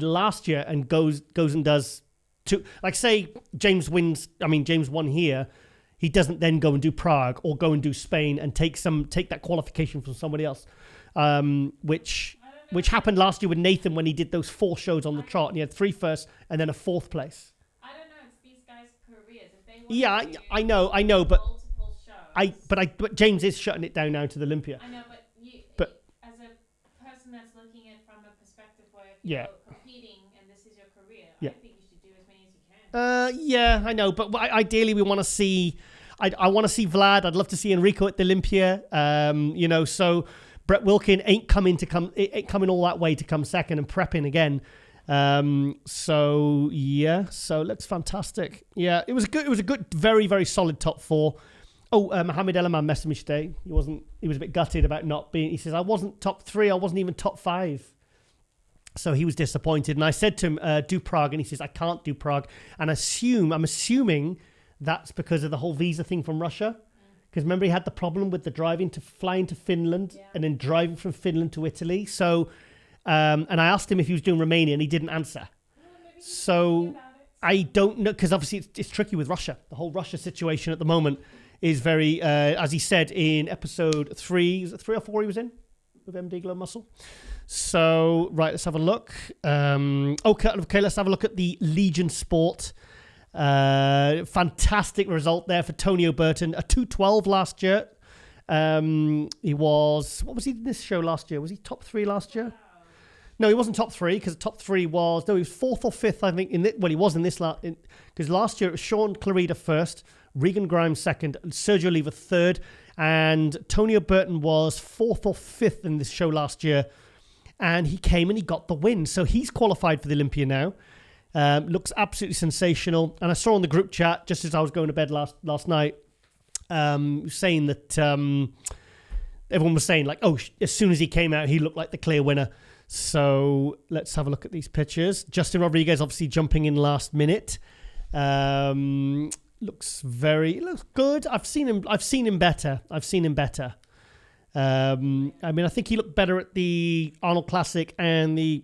last year and goes and does two. Like, say James won here. He doesn't then go and do Prague or go and do Spain and take that qualification from somebody else, which happened last year with Nathan when he did those 4 shows on the trot and he had 3 firsts and then a 4th place. I don't know. It's these guys' careers. If they want I know, but multiple shows. but James is shutting it down now to the Olympia. I know, but as a person that's looking at it from a perspective where you're competing and this is your career, I think you should do as many as you can. Yeah, I know, but ideally we want to see. I want to see Vlad. I'd love to see Enrico at the Olympia. So Brett Wilkin ain't coming all that way to come second and prepping again. So that's fantastic. Yeah, it was a good, very, very solid top 4. Oh, Mohamed Elaman messaged me today. He was a bit gutted about not being. He says I wasn't top 3. I wasn't even top 5. So he was disappointed, and I said to him, "Do Prague," and he says, "I can't do Prague." And I'm assuming that's because of the whole visa thing from Russia. Because remember, he had the problem with the flying to Finland and then driving from Finland to Italy. So, and I asked him if he was doing Romania, and he didn't answer. So I don't know, because obviously it's tricky with Russia. The whole Russia situation at the moment is very, as he said in episode 3, is it 3 or 4 he was in with MD Glow Muscle? So, right, let's have a look. Okay, let's have a look at the Legion Sport. Fantastic result there for Tonio Burton. A 2:12 last year. He was, what was he in this show last year? Was he top 3 last year? No, he wasn't top 3 because top 3 was, he was 4th or 5th, I think. He was in this, because last year it was Sean Clarida 1st, Regan Grimes 2nd, Sergio Oliva 3rd, and Tonio Burton was 4th or 5th in this show last year. And he came and he got the win. So he's qualified for the Olympia now. Looks absolutely sensational. And I saw on the group chat, just as I was going to bed last night, saying that everyone was saying, like, as soon as he came out, he looked like the clear winner. So let's have a look at these pictures. Justin Rodriguez obviously jumping in last minute. Looks good. I've seen him better. I mean, I think he looked better at the Arnold Classic and the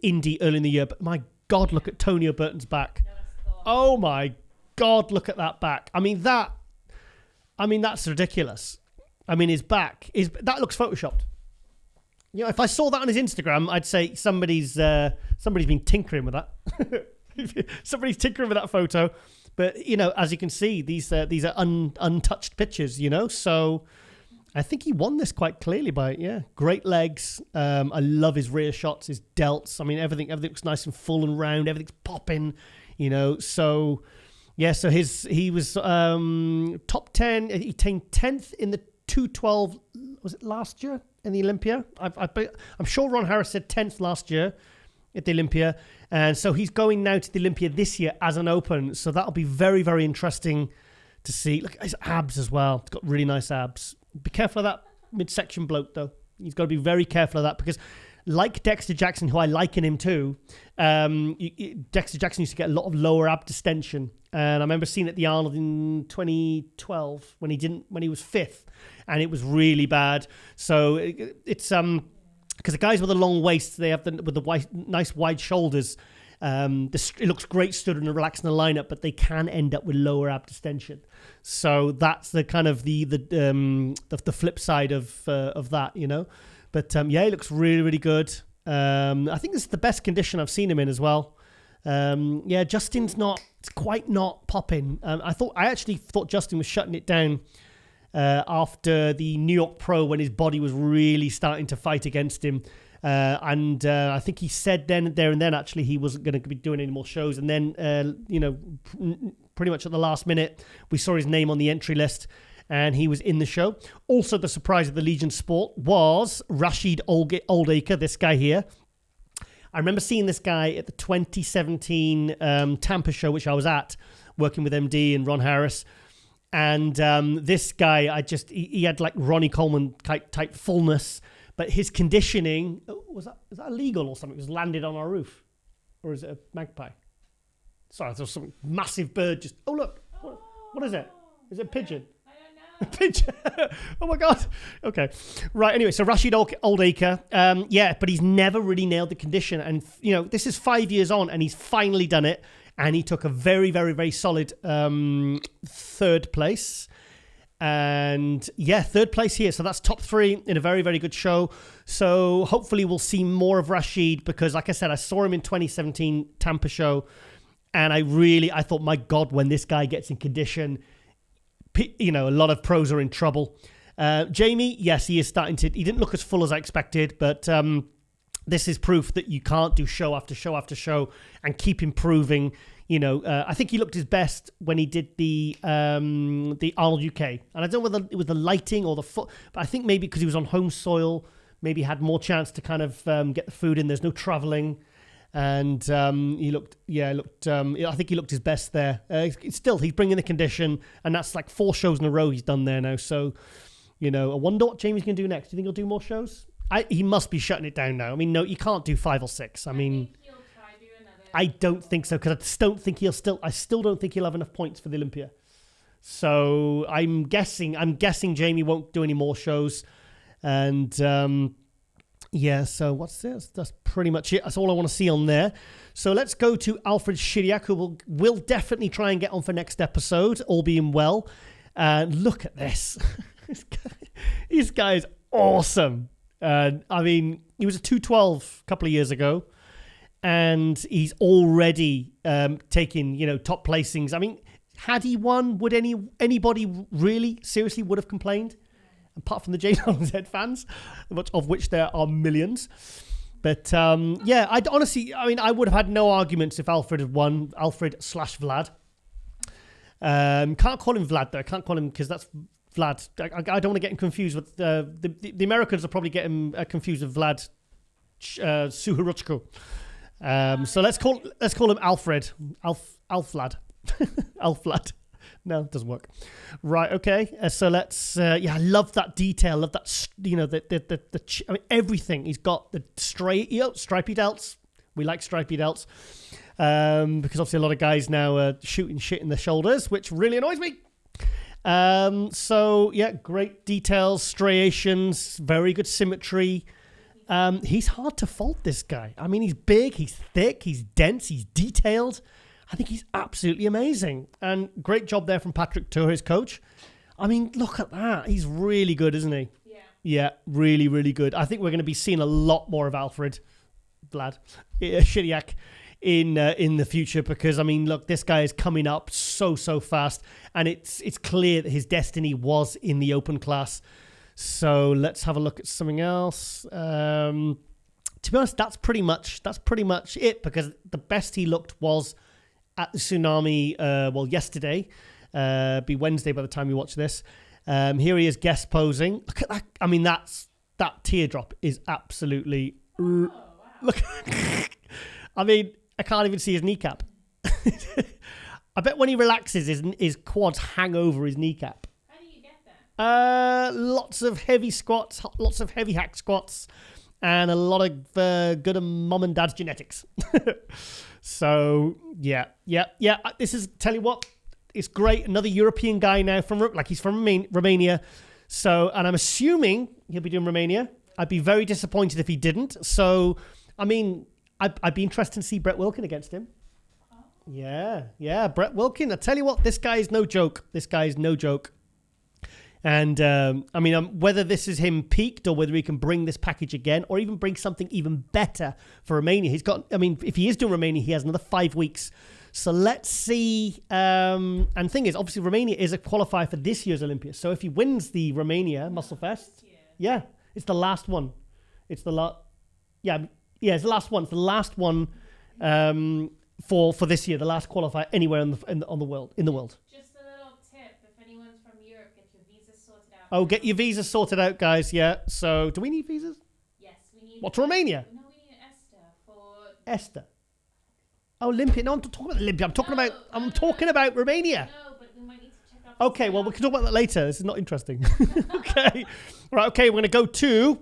Indy early in the year. But my God, look at Tonio Burton's back. Oh my God, look at that back. I mean, that's ridiculous. I mean, his back that looks photoshopped. You know, if I saw that on his Instagram, I'd say somebody's been tinkering with that. Somebody's tinkering with that photo. But you know, as you can see, these are untouched pictures. You know, so I think he won this quite clearly by great legs. I love his rear shots, his delts. I mean, everything looks nice and full and round. Everything's popping. You know, so yeah. So he was top 10. He came 10th in the 212. Was it last year in the Olympia? I'm sure Ron Harris said 10th last year at the Olympia. And so he's going now to the Olympia this year as an open. So that'll be very, very interesting to see. Look at his abs as well. He's got really nice abs. Be careful of that midsection bloat, though. He's got to be very careful of that because, like Dexter Jackson, who I liken him to, Dexter Jackson used to get a lot of lower ab distension. And I remember seeing it at the Arnold in 2012 when he was fifth, and it was really bad. So it's because the guys with the long waists, they have with the nice wide shoulders. It looks great stood and relaxed in the lineup, but they can end up with lower ab distension. So that's the kind of the flip side of that, you know. But yeah, he looks really, really good. I think this is the best condition I've seen him in as well. Yeah, Justin's quite not popping. I actually thought Justin was shutting it down after the New York Pro when his body was really starting to fight against him. And I think he said there and then actually he wasn't going to be doing any more shows. And then, you know, pretty much at the last minute, we saw his name on the entry list and he was in the show. Also, the surprise of the Legion Sport was Rashid Oldacre, this guy here. I remember seeing this guy at the 2017 Tampa show, which I was at, working with MD and Ron Harris. And this guy, he had like Ronnie Coleman type fullness, but his conditioning, is that illegal or something? It was landed on our roof. Or is it a magpie? Sorry, there's some massive bird just, oh look, what is it? Is it a pigeon? A pigeon. Oh my God. Okay. Right. Anyway, so Rashid Oldacre, yeah, but he's never really nailed the condition. And, you know, this is 5 years on and he's finally done it. And he took a very, very, very solid third place. And yeah, third place here. So that's top three in a very, very good show. So hopefully we'll see more of Rashid because, like I said, I saw him in 2017 Tampa show. And I thought, my God, when this guy gets in condition, you know, a lot of pros are in trouble. Jamie, yes, he is starting to. He didn't look as full as I expected, but this is proof that you can't do show after show after show and keep improving. You know, I think he looked his best when he did the Arnold UK, and I don't know whether it was the lighting or the foot, but I think maybe because he was on home soil, maybe had more chance to kind of get the food in. There's no traveling. And he looked. I think he looked his best there. Still, he's bringing the condition, and that's like 4 shows in a row he's done there now. So, you know, I wonder what Jamie's going to do next. Do you think he'll do more shows? He must be shutting it down now. I mean, no, you can't do 5 or 6. I mean, he'll try to do another. I don't think so because I still don't think he'll have enough points for the Olympia. So I'm guessing Jamie won't do any more shows, and. Yeah, so what's this? That's pretty much it. That's all I want to see on there. So let's go to Alfred Shiriaku, who we'll definitely try and get on for next episode, all being well. Look at this. This guy is awesome. I mean, he was a 212 a couple of years ago, and he's already taking, you know, top placings. I mean, had he won, would anybody really seriously would have complained? Apart from the James Hollingshead fans, of which there are millions. But yeah, I would have had no arguments if Alfred had won. Alfred/Vlad. Can't call him Vlad though. I can't call him because that's Vlad. I don't want to get him confused with the Americans will probably get him confused with Vlad Suharuchko. So let's call him Alfred. Alflad. Alflad. No, it doesn't work. Right, okay. So let's. I love that detail. Love that. You know, everything. He's got the stripy delts. We like stripy delts because obviously a lot of guys now are shooting shit in the shoulders, which really annoys me. So yeah, great details, striations, very good symmetry. He's hard to fault. This guy. I mean, he's big, he's thick, he's dense, he's detailed. I think he's absolutely amazing. And great job there from Patrick Tour, his coach. I mean, look at that. He's really good, isn't he? Yeah. Yeah, really, really good. I think we're going to be seeing a lot more of Alfred Shiriaku in the future because, I mean, look, this guy is coming up so fast. And it's clear that his destiny was in the open class. So let's have a look at something else. To be honest, that's pretty much it because the best he looked was at the Tsunami, yesterday, be Wednesday by the time you watch this. Here he is guest posing. Look at that. I mean, that teardrop is absolutely... Oh, wow. Look. I mean, I can't even see his kneecap. I bet when he relaxes, his quads hang over his kneecap. How do you get that? Lots of heavy squats, lots of heavy hack squats, and a lot of good mom and dad's genetics. So, yeah. This is, tell you what, it's great. Another European guy now he's from Romania. So, and I'm assuming he'll be doing Romania. I'd be very disappointed if he didn't. So, I mean, I'd be interested to see Brett Wilkin against him. Yeah, Brett Wilkin. I tell you what, this guy is no joke. And, I mean, whether this is him peaked or whether he can bring this package again or even bring something even better for Romania. If he is doing Romania, he has another 5 weeks. So let's see. And the thing is, obviously, Romania is a qualifier for this year's Olympia. So if he wins the Romania Muscle Fest, it's the last one. It's the last. Yeah, it's the last one. It's the last one for this year. The last qualifier anywhere in the world. Just a little tip: if anyone's from Europe, get your visas sorted out. Oh, get your visas sorted out, guys. Yeah. So, do we need visas? Yes, we need. What, to Romania? No, we need Esther. Olympia. No, I'm not talking about Olympia. I'm talking about Romania. No, but we might need to check out. Okay, well, we can talk about that later. This is not interesting. Okay. Right, okay, we're going to go to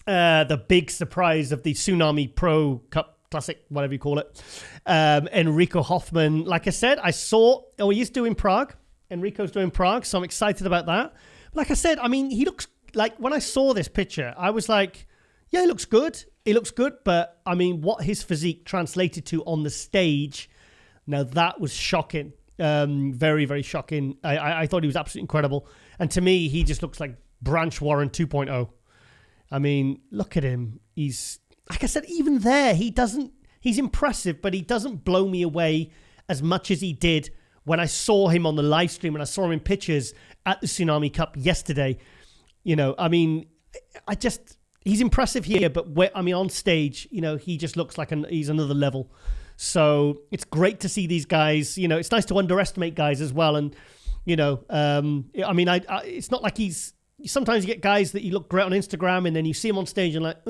the big surprise of the Tsunami Pro Cup Classic, whatever you call it. Enrico Hoffman. Like I said, he's doing Prague. Enrico's doing Prague, so I'm excited about that. Like I said, I mean, he looks like, when I saw this picture, I was like, yeah, he looks good. But I mean, what his physique translated to on the stage, now that was shocking. Very, very shocking. I thought he was absolutely incredible. And to me, he just looks like Branch Warren 2.0. I mean, look at him. He's, like I said, even there, he's impressive, but he doesn't blow me away as much as he did when I saw him on the live stream and I saw him in pictures at the Tsunami Cup yesterday. You know, I mean, he's impressive here, but on stage, you know, he just looks like he's another level. So it's great to see these guys. You know, it's nice to underestimate guys as well. And, you know, it's not like sometimes you get guys that you look great on Instagram and then you see him on stage and like,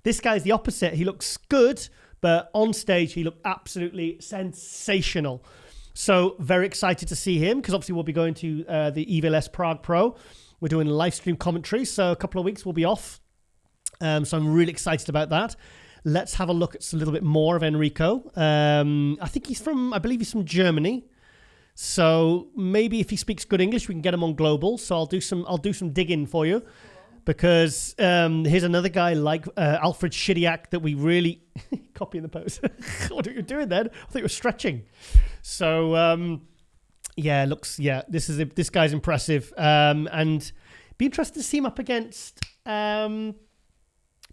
this guy's the opposite. He looks good, but on stage, he looked absolutely sensational. So very excited to see him because obviously we'll be going to the EVLS Prague Pro. We're doing a live stream commentary. So a couple of weeks we'll be off. So I'm really excited about that. Let's have a look at a little bit more of Enrico. I believe he's from Germany. So maybe if he speaks good English, we can get him on global. So I'll do some digging for you, because here's another guy like Alfred Shiriaku that we really copying the pose. What are you doing then? I thought you were stretching. So this guy's impressive, and be interested to see him up against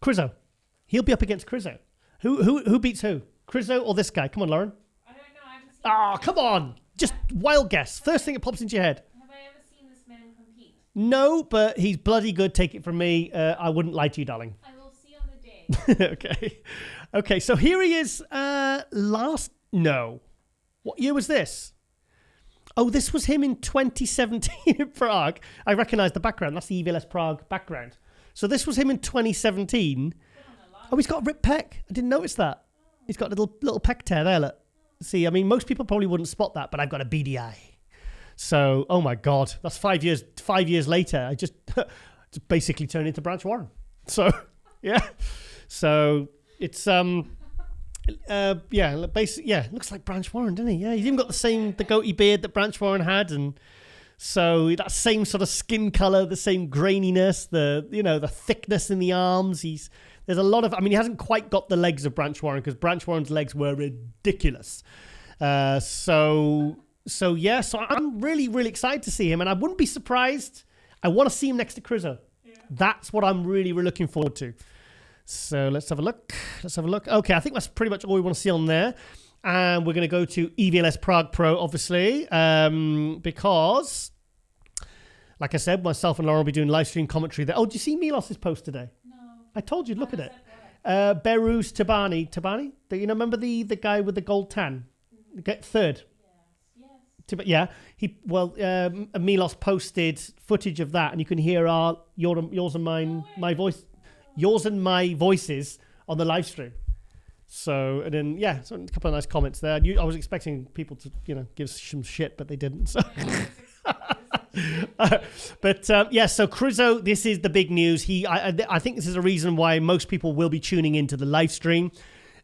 Crizzo. He'll be up against Crizzo. Who beats who? Crizzo or this guy? Come on, Lauren. I don't know. I haven't seen Come on. Just wild guess. First thing that pops into your head. Have I ever seen this man compete? No, but he's bloody good. Take it from me. I wouldn't lie to you, darling. I will see on the day. Okay. So here he is. What year was this? Oh, this was him in 2017 in Prague. I recognize the background. That's the EVLS Prague background. So this was him in 2017. Oh, he's got a ripped pec. I didn't notice that. He's got a little pec tear there, look. See, I mean, most people probably wouldn't spot that, but I've got a BDI. So, oh my God, that's 5 years. 5 years later, I just basically turned into Branch Warren. So, yeah. So it's looks like Branch Warren, doesn't he? Yeah, he's even got the goatee beard that Branch Warren had, and so that same sort of skin color, the same graininess, the thickness in the arms. There's a lot of, he hasn't quite got the legs of Branch Warren because Branch Warren's legs were ridiculous. So I'm really, really excited to see him, and I wouldn't be surprised. I want to see him next to Crizzo. Yeah. That's what I'm really, really looking forward to. So let's have a look. Okay, I think that's pretty much all we want to see on there. And we're going to go to EVLS Prague Pro, obviously, because, like I said, myself and Lauren will be doing live stream commentary there. Oh, did you see Milos's post today? No. I told you, look at it. Beruz Tabani. Do you remember the guy with the gold tan? Third. Yes. Milos posted footage of that, and you can hear yours and my voice, yours and my voices on the live stream. So, and then, yeah, so a couple of nice comments there. I was expecting people to, give some shit, but they didn't. So. So Crizzo, this is the big news. I think this is a reason why most people will be tuning into the live stream.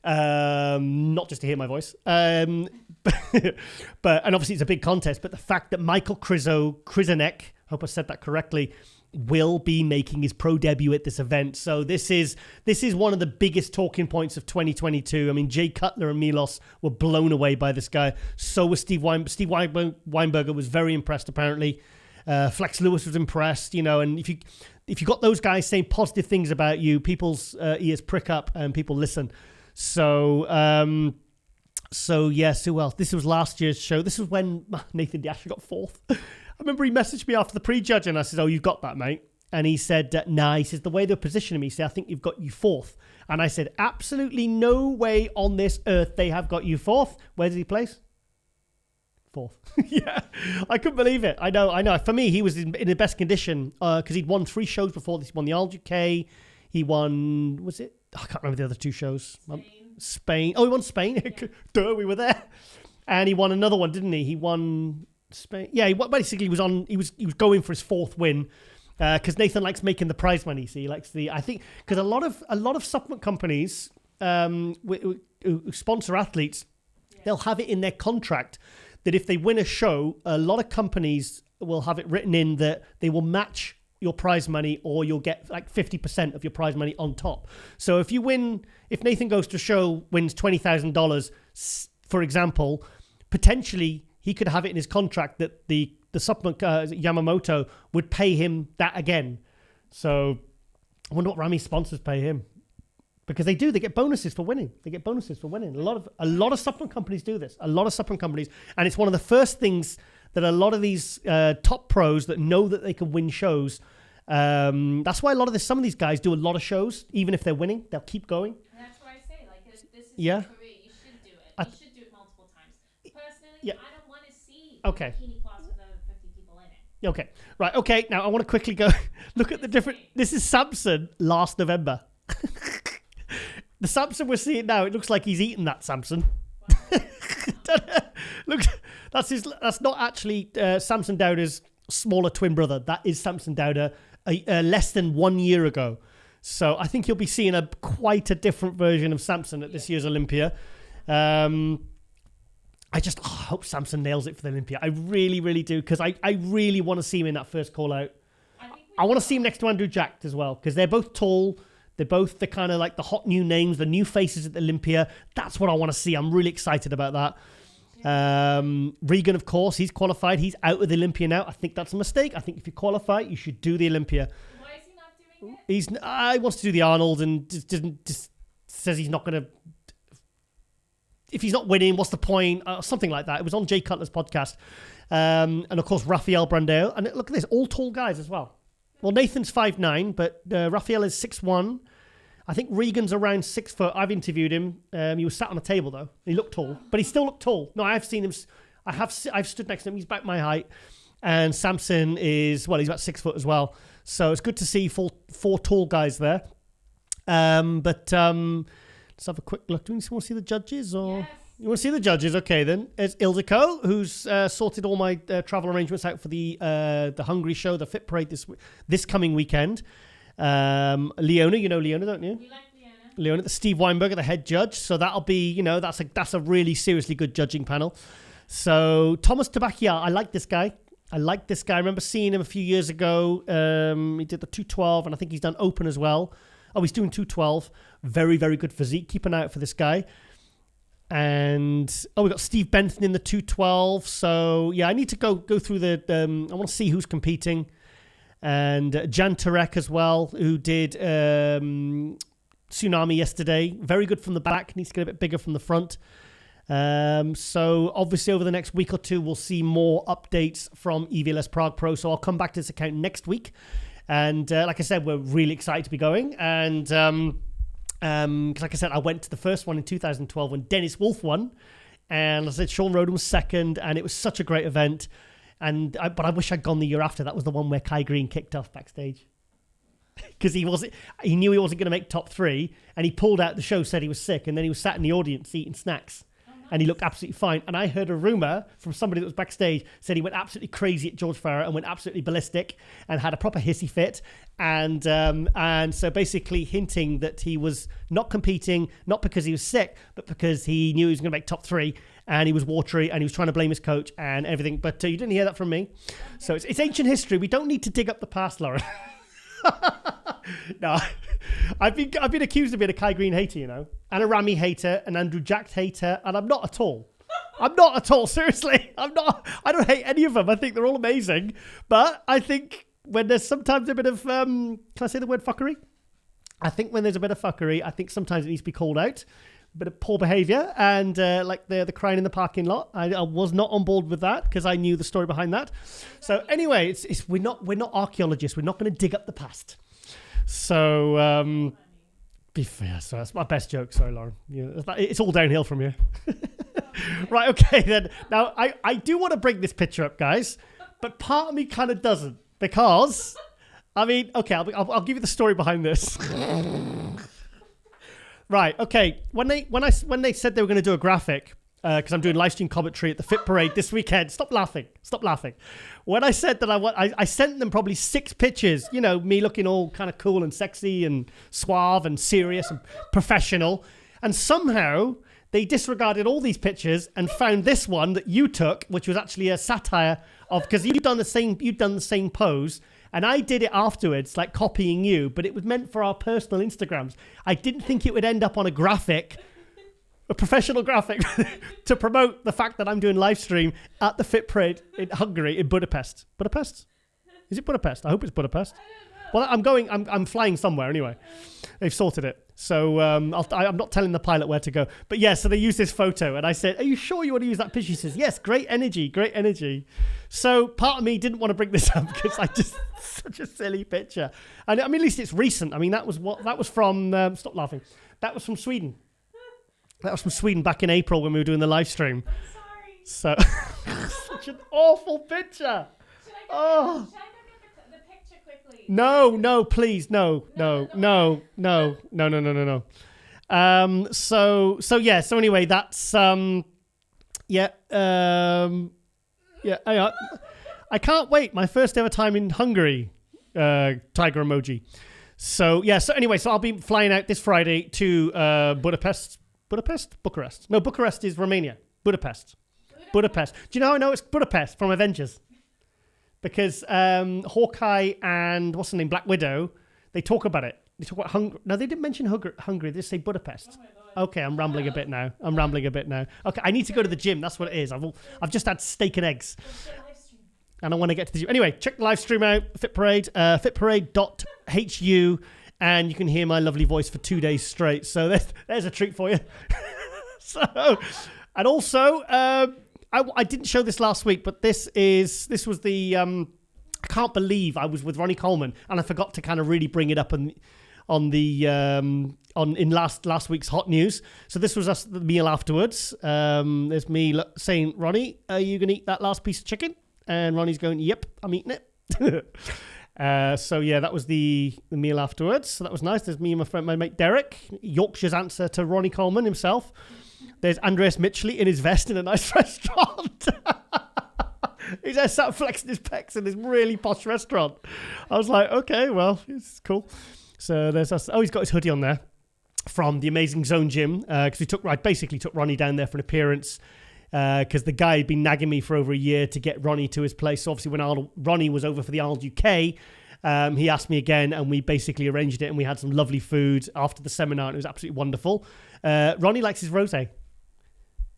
Not just to hear my voice. And obviously it's a big contest, but the fact that Michael Krizanek, hope I said that correctly, will be making his pro debut at this event. So this is one of the biggest talking points of 2022. I mean, Jay Cutler and Milos were blown away by this guy. So was Steve Weinberger was very impressed, apparently. Flex Lewis was impressed, and if you got those guys saying positive things about you, people's ears prick up and people listen. So yes, who else? This was last year's show. This was when Nathan Diasher got fourth. I remember he messaged me after the pre-judge and I said, "Oh, you've got that, mate." And he said, "Nah," he says, "the way they're positioning me, he said, I think you've got you fourth." And I said, "Absolutely no way on this earth they have got you fourth." Where did he place? Fourth. Yeah, I couldn't believe it. I know. For me, he was in the best condition because he'd won 3 shows before this. He won the All-UK. He won, was it? I can't remember the other 2 shows. Spain. Oh, he won Spain. Yeah. Duh, we were there. And he won another one, didn't he? He won Spain. Yeah, he basically was on. He was going for his 4th win because Nathan likes making the prize money. So he likes I think because a lot of supplement companies who sponsor athletes, they'll have it in their contract that if they win a show, a lot of companies will have it written in that they will match your prize money or you'll get like 50% of your prize money on top. So if Nathan goes to a show, wins $20,000, for example, potentially he could have it in his contract that the supplement Yamamoto would pay him that again. So I wonder what Rami's sponsors pay him. Because they get bonuses for winning. A lot of supplement companies do this. A lot of supplement companies. And it's one of the first things that a lot of these top pros that know that they can win shows. That's why some of these guys do a lot of shows. Even if they're winning, they'll keep going. And that's why I say, this is your career. You should do it. You should do it multiple times. Personally, I don't want to see a bikini class with over 50 people in it. Okay. Right. Okay. Now I want to quickly go look at the different. This is Samson last November. The Samson we're seeing now, it looks like he's eaten that Samson. Look, that's not actually Samson Dowder's smaller twin brother. That is Samson Dowder less than 1 year ago. So I think you'll be seeing quite a different version of Samson at this year's Olympia. I hope Samson nails it for the Olympia. I really, really do, because I really want to see him in that first call out. I want to see him next to Andrew Jack as well, because they're both tall. They're both the kind of like the hot new names, the new faces at the Olympia. That's what I want to see. I'm really excited about that. Regan, of course, he's qualified. He's out of the Olympia now. I think that's a mistake. I think if you qualify, you should do the Olympia. Why is he not doing it? He wants to do the Arnold and just says he's not going to. If he's not winning, what's the point? Something like that. It was on Jay Cutler's podcast. And of course, Rafael Brandao. And look at this, all tall guys as well. Well, Nathan's 5'9", but Rafael is 6'1". I think Regan's around 6 foot. I've interviewed him. He was sat on a table though. He looked tall, but he still looked tall. No, I've seen him. I've stood next to him. He's about my height. And Samson he's about 6 foot as well. So it's good to see four tall guys there. Let's have a quick look. Do you want to see the judges or? Yes. You want to see the judges? Okay, then. It's Ildiko, who's sorted all my travel arrangements out for the Hungary show, the Fit Parade this coming weekend. Leona, you know Leona, don't you? We like Leona. Leona, Steve Weinberger, the head judge. So that'll be, that's a really seriously good judging panel. So Thomas Tobacca, I like this guy. I remember seeing him a few years ago. He did the 212, and I think he's done open as well. Oh, he's doing 212. Very, very good physique. Keep an eye out for this guy. And we got Steve Benton in the 212. So yeah, I need to go through I want to see who's competing. And Jan Turek as well, who did Tsunami yesterday. Very good from the back. Needs to get a bit bigger from the front. So obviously over the next week or two, we'll see more updates from EVLS Prague Pro. So I'll come back to this account next week. And like I said, we're really excited to be going. And because like I said, I went to the first one in 2012 when Dennis Wolf won. And I said Sean Roden was second. And it was such a great event. But I wish I'd gone the year after. That was the one where Kai Green kicked off backstage. because he knew he wasn't going to make top 3, and he pulled out the show, said he was sick, and then he was sat in the audience eating snacks. And he looked absolutely fine. And I heard a rumor from somebody that was backstage, said he went absolutely crazy at George Farah and went absolutely ballistic and had a proper hissy fit. And so basically hinting that he was not competing, not because he was sick, but because he knew he was going to make top 3, and he was watery, and he was trying to blame his coach and everything. But you didn't hear that from me. So it's ancient history. We don't need to dig up the past, Lauren. No, I've been accused of being a Kai Green hater, you know, and a Ramy hater, an Andrew Jack hater, and I'm not at all. I'm not at all. Seriously, I'm not. I don't hate any of them. I think they're all amazing, but I think when there's sometimes a bit of can I say the word fuckery? I think when there's a bit of fuckery, I think sometimes it needs to be called out. A bit of poor behaviour, and like the crying in the parking lot. I was not on board with that because I knew the story behind that. So anyway, it's we're not archaeologists. We're not going to dig up the past. So be fair. So that's my best joke. Sorry, Lauren. It's all downhill from here. Right. Okay. Then now I do want to bring this picture up, guys, but part of me kind of doesn't, because I mean, okay, I'll give you the story behind this. Right, okay. When they said they were going to do a graphic, because I'm doing live stream commentary at the Fit Parade this weekend. Stop laughing. When I said that I sent them probably 6 pictures, you know, me looking all kind of cool and sexy and suave and serious and professional. And somehow they disregarded all these pictures and found this one that you took, which was actually a satire of, because you'd done the same pose. And I did it afterwards, like copying you, but it was meant for our personal Instagrams. I didn't think it would end up on a graphic, a professional graphic, to promote the fact that I'm doing live stream at the Fit Parade in Hungary, in Budapest. Budapest? Is it Budapest? I hope it's Budapest. Well, I'm flying somewhere anyway. They've sorted it. So I'm not telling the pilot where to go. But yeah, so they used this photo, and I said, are you sure you want to use that picture? She says, yes, great energy. So part of me didn't want to bring this up because such a silly picture. And I mean, at least it's recent. I mean, that was from, stop laughing. That was from Sweden. That was from Sweden back in April when we were doing the live stream. I'm sorry. So, such an awful picture. Should I go get the picture quickly? No, please, no. So anyway, that's I can't wait. My first ever time in Hungary. Tiger emoji. So anyway, I'll be flying out this Friday to Budapest. Bucharest. No, Bucharest is Romania. Budapest. Do you know how I know it's Budapest? From Avengers. Because Hawkeye and what's the name, Black Widow, they talk about it. They talk about Hungary. No, they didn't mention Hungary. They just say Budapest. Okay, I'm rambling a bit now. Okay, I need to go to the gym. That's what it is. I've just had steak and eggs. And I want to get to the gym. Anyway, check the live stream out. Fit Parade, fitparade.hu, and you can hear my lovely voice for 2 days straight. So there's a treat for you. And also, I didn't show this last week, but this was the I can't believe I was with Ronnie Coleman and I forgot to kind of really bring it up in last week's hot news. So this was us, the meal afterwards. There's me saying, Ronnie, are you gonna eat that last piece of chicken? And Ronnie's going, yep, I'm eating it. So yeah, that was the meal afterwards. So that was nice. There's me and my mate Derek, Yorkshire's answer to Ronnie Coleman himself. There's Andreas Mitchley in his vest in a nice restaurant. He's there sat flexing his pecs in this really posh restaurant. I was like, okay, well, it's cool. So there's us. Oh, he's got his hoodie on there from the Amazing Zone Gym, because I basically took Ronnie down there for an appearance, because the guy had been nagging me for over a year to get Ronnie to his place. So obviously when Ronnie was over for the Arnold UK, he asked me again, and we basically arranged it, and we had some lovely food after the seminar, and it was absolutely wonderful. Ronnie likes his rosé.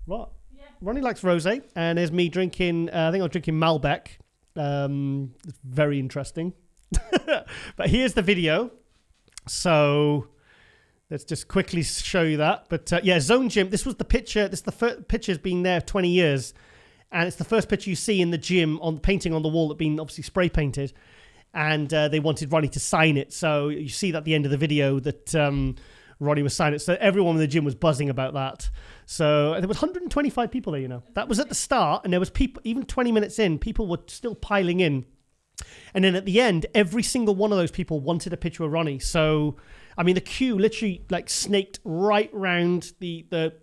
What? Yeah. Ronnie likes rosé, and there's me drinking, I think I'm drinking Malbec. It's very interesting. But here's the video. So let's just quickly show you that. But yeah, Zone Gym, this was the picture. This is the first picture's been there 20 years. And it's the first picture you see in the gym on the painting on the wall that been obviously spray painted. And they wanted Ronnie to sign it. So you see that at the end of the video that Ronnie was signing it. So everyone in the gym was buzzing about that. So there was 125 people there, you know. That was at the start, and there was people, even 20 minutes in, people were still piling in. And then at the end, every single one of those people wanted a picture of Ronnie. So, I mean, the queue literally like snaked right round the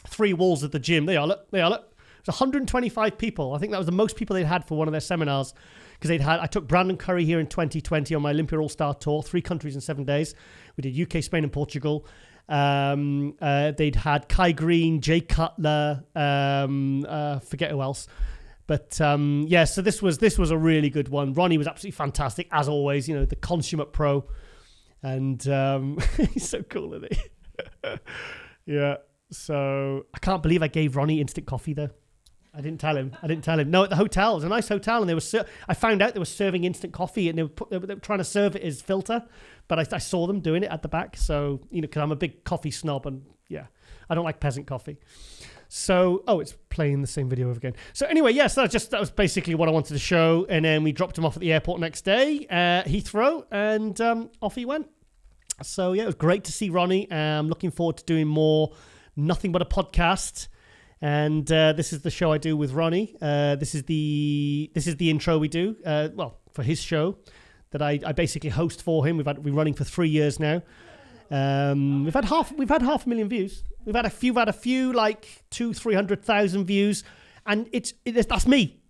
3 walls of the gym. They are, look. It was 125 people. I think that was the most people they'd had for one of their seminars. Because I took Brandon Curry here in 2020 on my Olympia All-Star Tour, 3 countries in 7 days. We did UK, Spain, and Portugal. They'd had Kai Green, Jay Cutler, forget who else. But so this was a really good one. Ronnie was absolutely fantastic, as always, the consummate pro. And he's so cool, isn't he? Yeah. So I can't believe I gave Ronnie instant coffee, though. I didn't tell him. No, at the hotel. It was a nice hotel, and I found out they were serving instant coffee, and they were trying to serve it as filter, but I saw them doing it at the back. So, because I'm a big coffee snob, and yeah, I don't like peasant coffee. So, it's playing the same video over again. So anyway, yes, that was basically what I wanted to show, and then we dropped him off at the airport next day, Heathrow, and off he went. So yeah, it was great to see Ronnie. I'm looking forward to doing more Nothing But a Podcast. And this is the show I do with Ronnie. This is the intro we do. For his show that I basically host for him. We've been running for 3 years now. We've had half a million views. We've had a few like 200,000-300,000 views, and that's me.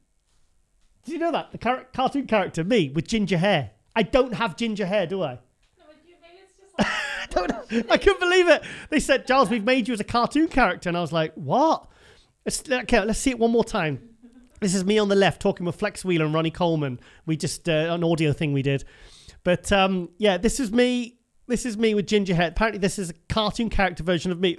Did you know that the cartoon character me with ginger hair? I don't have ginger hair, do I? No, maybe it's just like I couldn't believe it. They said, Giles, we've made you as a cartoon character, and I was like, what? Let's see it one more time. This is me on the left talking with Flex Wheeler and Ronnie Coleman. We just an audio thing we did, but this is me. This is me with ginger hair. Apparently, this is a cartoon character version of me.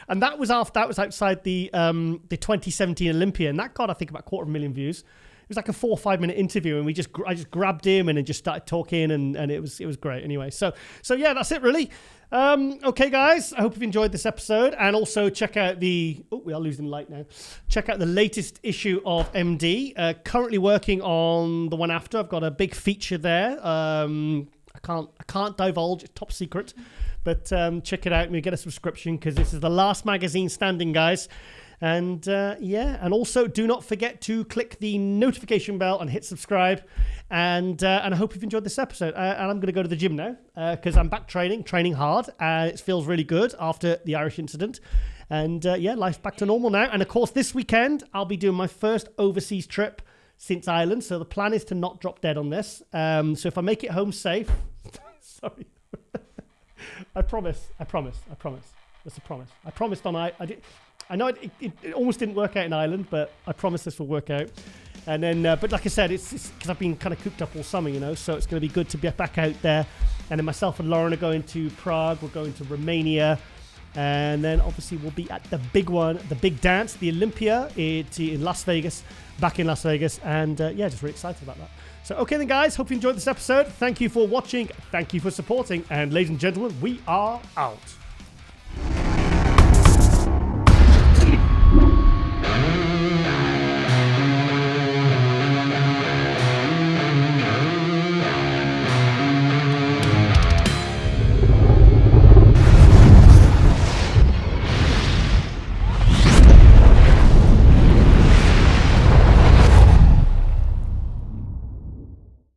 And that was outside the 2017 Olympia, and that got I think about 250,000 views. It was like a 4 or 5 minute interview, and I just grabbed him and then just started talking, and it was great. Anyway, so yeah, that's it really. Okay, guys, I hope you've enjoyed this episode, and also check out we are losing light now. Check out the latest issue of MD. Currently working on the one after. I've got a big feature there. I can't divulge. It's top secret, but check it out. Maybe get a subscription because this is the last magazine standing, guys. And and also do not forget to click the notification bell and hit subscribe. And I hope you've enjoyed this episode. And I'm going to go to the gym now because I'm back training hard, and it feels really good after the Irish incident. And life's back to normal now. And of course, this weekend I'll be doing my first overseas trip since Ireland. So the plan is to not drop dead on this. So if I make it home safe, sorry, I promise. That's a promise. I promised on I know it almost didn't work out in Ireland, but I promise this will work out. And then, but like I said, it's because I've been kind of cooped up all summer, so it's going to be good to get back out there. And then myself and Lauren are going to Prague. We're going to Romania. And then obviously we'll be at the big one, the big dance, the Olympia in Las Vegas, back in Las Vegas. And just really excited about that. So, okay then, guys, hope you enjoyed this episode. Thank you for watching. Thank you for supporting. And ladies and gentlemen, we are out.